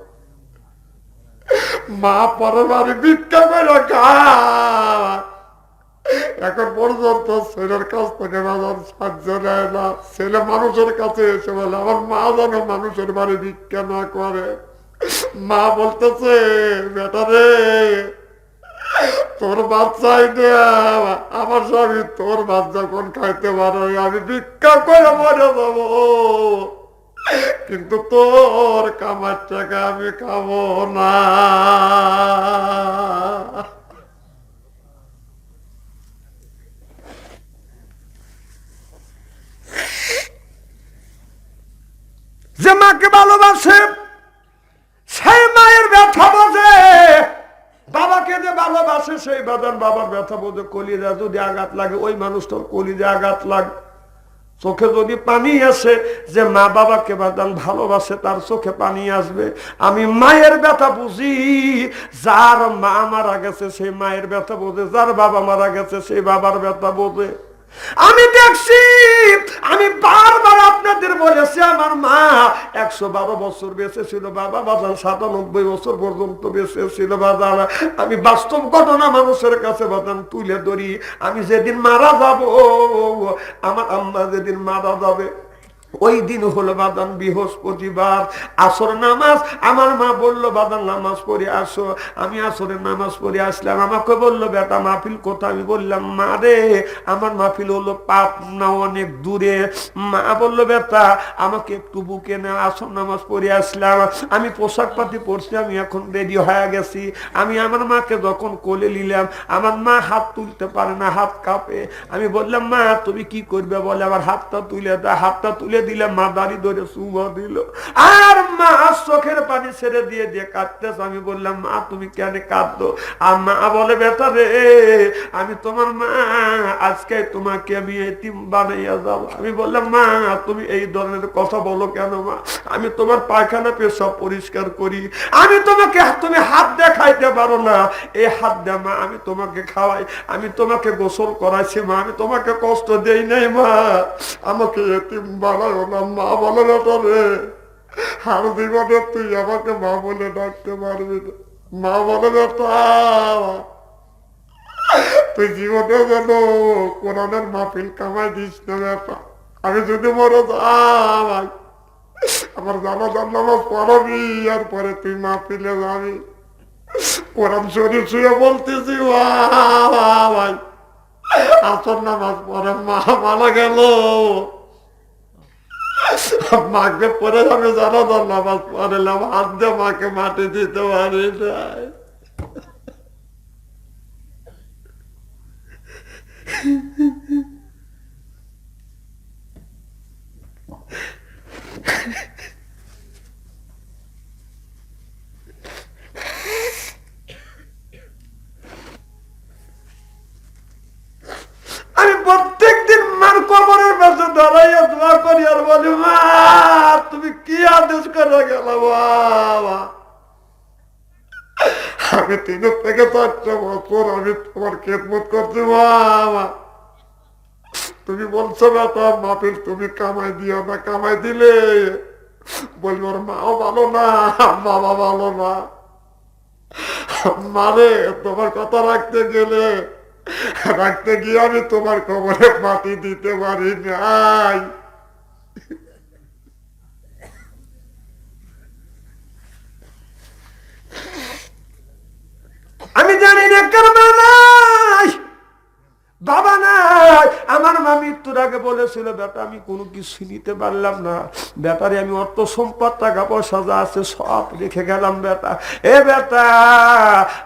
মা পরে বাড়ি ভিক্ষা করে খায়। এখন পর্যন্ত ছেলের কাছ থেকে বাজার সাহায্য নেয় না। ছেলে মানুষের কাছে এসে বলে, আমার মা যেন মানুষের বাড়ি ভিক্ষা না করে। মা বলতেছে, বেটা রে, তোর বাচ্চাই দেয়া আমার স্বামী তোর বাচ্চা কোন খাইতে পারো, আমি ভিক্ষা করে মরে যাবো, কিন্তু তোর কামার টাকা আমি খাবো না। যে মাকে ভালোবাসে সেই মায়ের ব্যথা বোঝে, বাবাকে যে ভালোবাসে সেই বাজান বাবার ব্যথা বোঝে। কলিজা যদি আঘাত লাগে, ওই মানুষটার কলিজা আঘাত লাগে। চোখে যদি পানি আসে, যে মা বাবাকে বাদান ভালোবাসে তার চোখে পানি আসবে। আমি মায়ের ব্যথা বুঝি, যার মা মারা গেছে সেই মায়ের ব্যথা বোঝে, যার বাবা মারা গেছে সেই বাবার ব্যথা বোঝে। আমি দেখছি, আমি বারবার আপনাদের বলেছি, আমার মা 112 বছর বেঁচে ছিল, বাবা বাজান 97 বছর পর্যন্ত বেঁচে ছিল। বাজান আমি বাস্তব ঘটনা মানুষের কাছে বাজান তুলে ধরি। আমি যেদিন মারা যাব, আমার আম্মা যেদিন মারা যাবে, ওই দিন হলো বাদান বৃহস্পতিবার, আসর নামাজ। আমার মা বললো, বাদান নামাজ পড়ে আসো। আমি আসরের নামাজ পড়ে আসলাম। আমাকে বললো, বেটা মাহফিল কোথায়? আমি বললাম, মা রে, আমার মাহফিল হলো পাবনা, অনেক দূরে। মা বললো, বেটা আমাকে একটু বুকে নেওয়া, আসর নামাজ পড়ে আসলাম। আমি পোশাক পাতি পরছি, আমি এখন রেডি হয়ে গেছি। আমি আমার মাকে যখন কোলে নিলাম, আমার মা হাত তুলতে পারে না, হাত কাঁপে। আমি বললাম, মা তুমি কি করবে? বলে, আমার হাতটা তুলে দাও। হাতটা তুলে দিলে মা দাড়ি ধরে চুমা দিল, আর মা চোখের পানি ছেড়ে দিয়ে দিয়ে কাঁদতেছে। আমি বললাম, মা তুমি কেন কাঁদো? আর মা বলে, বেটা রে, আমি তোমার মা, আজকে তোমাকে আমি এতিম বানাইয়া যাব। আমি বললাম, মা তুমি এই ধরনের কথা বলো কেন মা? আমি তোমার পায়খানা পেশাব পরিষ্কার করি, আমি তোমাকে, তুমি হাত দিয়ে খাইতে পারো না, এই হাত দিয়ে মা আমি তোমাকে খাওয়াই, আমি তোমাকে গোসল করাইছি মা, আমি তোমাকে কষ্ট দেই নাই মা, আমাকে এতিম বানাও না। মা বলে, বেটা রে, আর জীবনে তুই আমাকে মা বলে ডাকতে পারবি না। মা বলে, বেটা তুই জীবনে যেন কোরআনের মাহফিল কামাই দিস না বেটা, আমি যদি মরে যাই আমার জানাজার নামাজ পড়াবি, আর পরে তুই মাহফিলে যাবি। কোরআন শরীফ শুয়ে বলতেছি, ভাই আসর নামাজ পড়ে মা মারা গেল, মাকে পরে আমি জানাজার নামাজ পড়লাম, হাত দিয়ে মাকে মাটি দিতে পারি নাই। আমি প্রত্যেকদিন মার কবরের পাশে দাঁড়াইয়া দোয়া করি আর বলি, মা তুমি কি আদেশ করে গেল বাবা? আমি 3 থেকে 4টা বছর আমি তোমার খেদমত করছি বাবা, তুমি বলছো না তার মাফিল তুমি কামাই দিও না, কামাই দিলে বলবো মাও ভালো না বাবা ভালো না। মানে তোমার কথা রাখতে গেলে, রাখতে গিয়ে আমি তোমার কবরে মাটি দিতে পারি নাই। আমি জানি না কারণ নাই, বাবা নাই। আমার মা মৃত্যুর আগে বলেছিল, বেটা আমি কোনো কিছু নিতে পারলাম না, বেটারে আমি অর্থ সম্পদ টাকা পয়সা যা আছে সব রেখে গেলাম বেটা। এ বেটা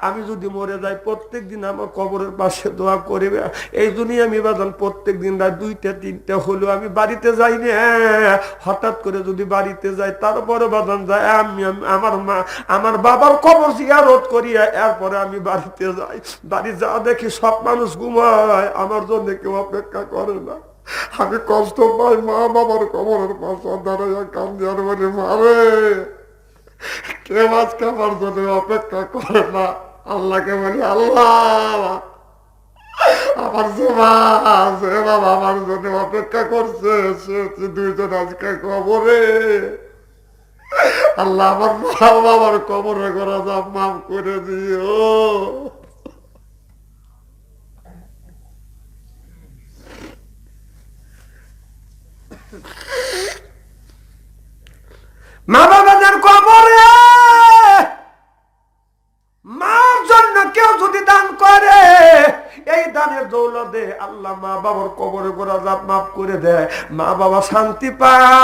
আমি যদি মরে যাই প্রত্যেক দিন আমার কবরের পাশে দোয়া করবে। এই দুনিয়া আমি বাজান প্রত্যেক দিন রাত 2টা 3টা হলো আমি বাড়িতে যাই না, হঠাৎ করে যদি বাড়িতে যাই তারপরে বাজান যায় আমি আমার মা আমার বাবার কবর জিয়ারত করি, এরপরে আমি বাড়িতে যাই। বাড়ি যা দেখি সব মানুষ ঘুমায়, আমার জন্য কেউ অপেক্ষা করে না। আমি কষ্ট পাই, মা বাবার কবরের পাশে দাঁড়াইয়া কান্দি আর বলি, মারে কেউ আজকে আমার জন্য অপেক্ষা করে না। আল্লাহকে বলি, আল্লাহ আমার যে মা আছে বাবা আমার জন্য অপেক্ষা করছে, সে 2জন আজকে কবরে। আল্লাহ আমার মা বাবার কবরে করা যা মাফ করে দিও। মা বাবাদের কবরে মার জন্য কেউ যদি দান করে, এই দানের দৌলতে আল্লাহ মা বাবার কবরে গোরা জাপ মাফ করে দেয়। মা বাবা শান্তি পায়,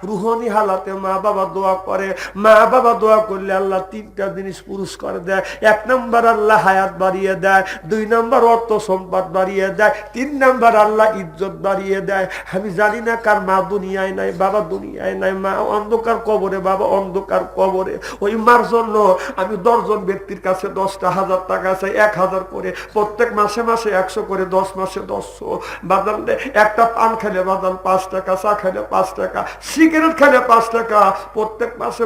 রুহানি হালাতে মা বাবা দোয়া করে। মা বাবা দোয়া করলে আল্লাহ 3টা জিনিস পুরস্কার দেয়। 1 নম্বর আল্লাহ হায়াত বাড়িয়ে দেয়, 2 নম্বর অর্থ সম্পদ বাড়িয়ে দেয়, 3 নম্বর আল্লাহ ইজ্জত বাড়িয়ে দেয়। আমি জানি না কার মা দুনিয়ায় নাই, বাবা দুনিয়ায় নাই, মা অন্ধকার কবরে, বাবা অন্ধকার কবরে। ওই মার জন্য আমি 10 জন ব্যক্তির কাছে 10,000 টাকা চাই, 1000 করে প্রত্যেক মাসে মাসে 100 করে, 10 মাসে 100 বাদাম। একটা পান খেলে বাদাম 5 টাকা, চা খেলে 5 টাকা, সিগারেট খেলে 5 টাকা, প্রত্যেক মাসে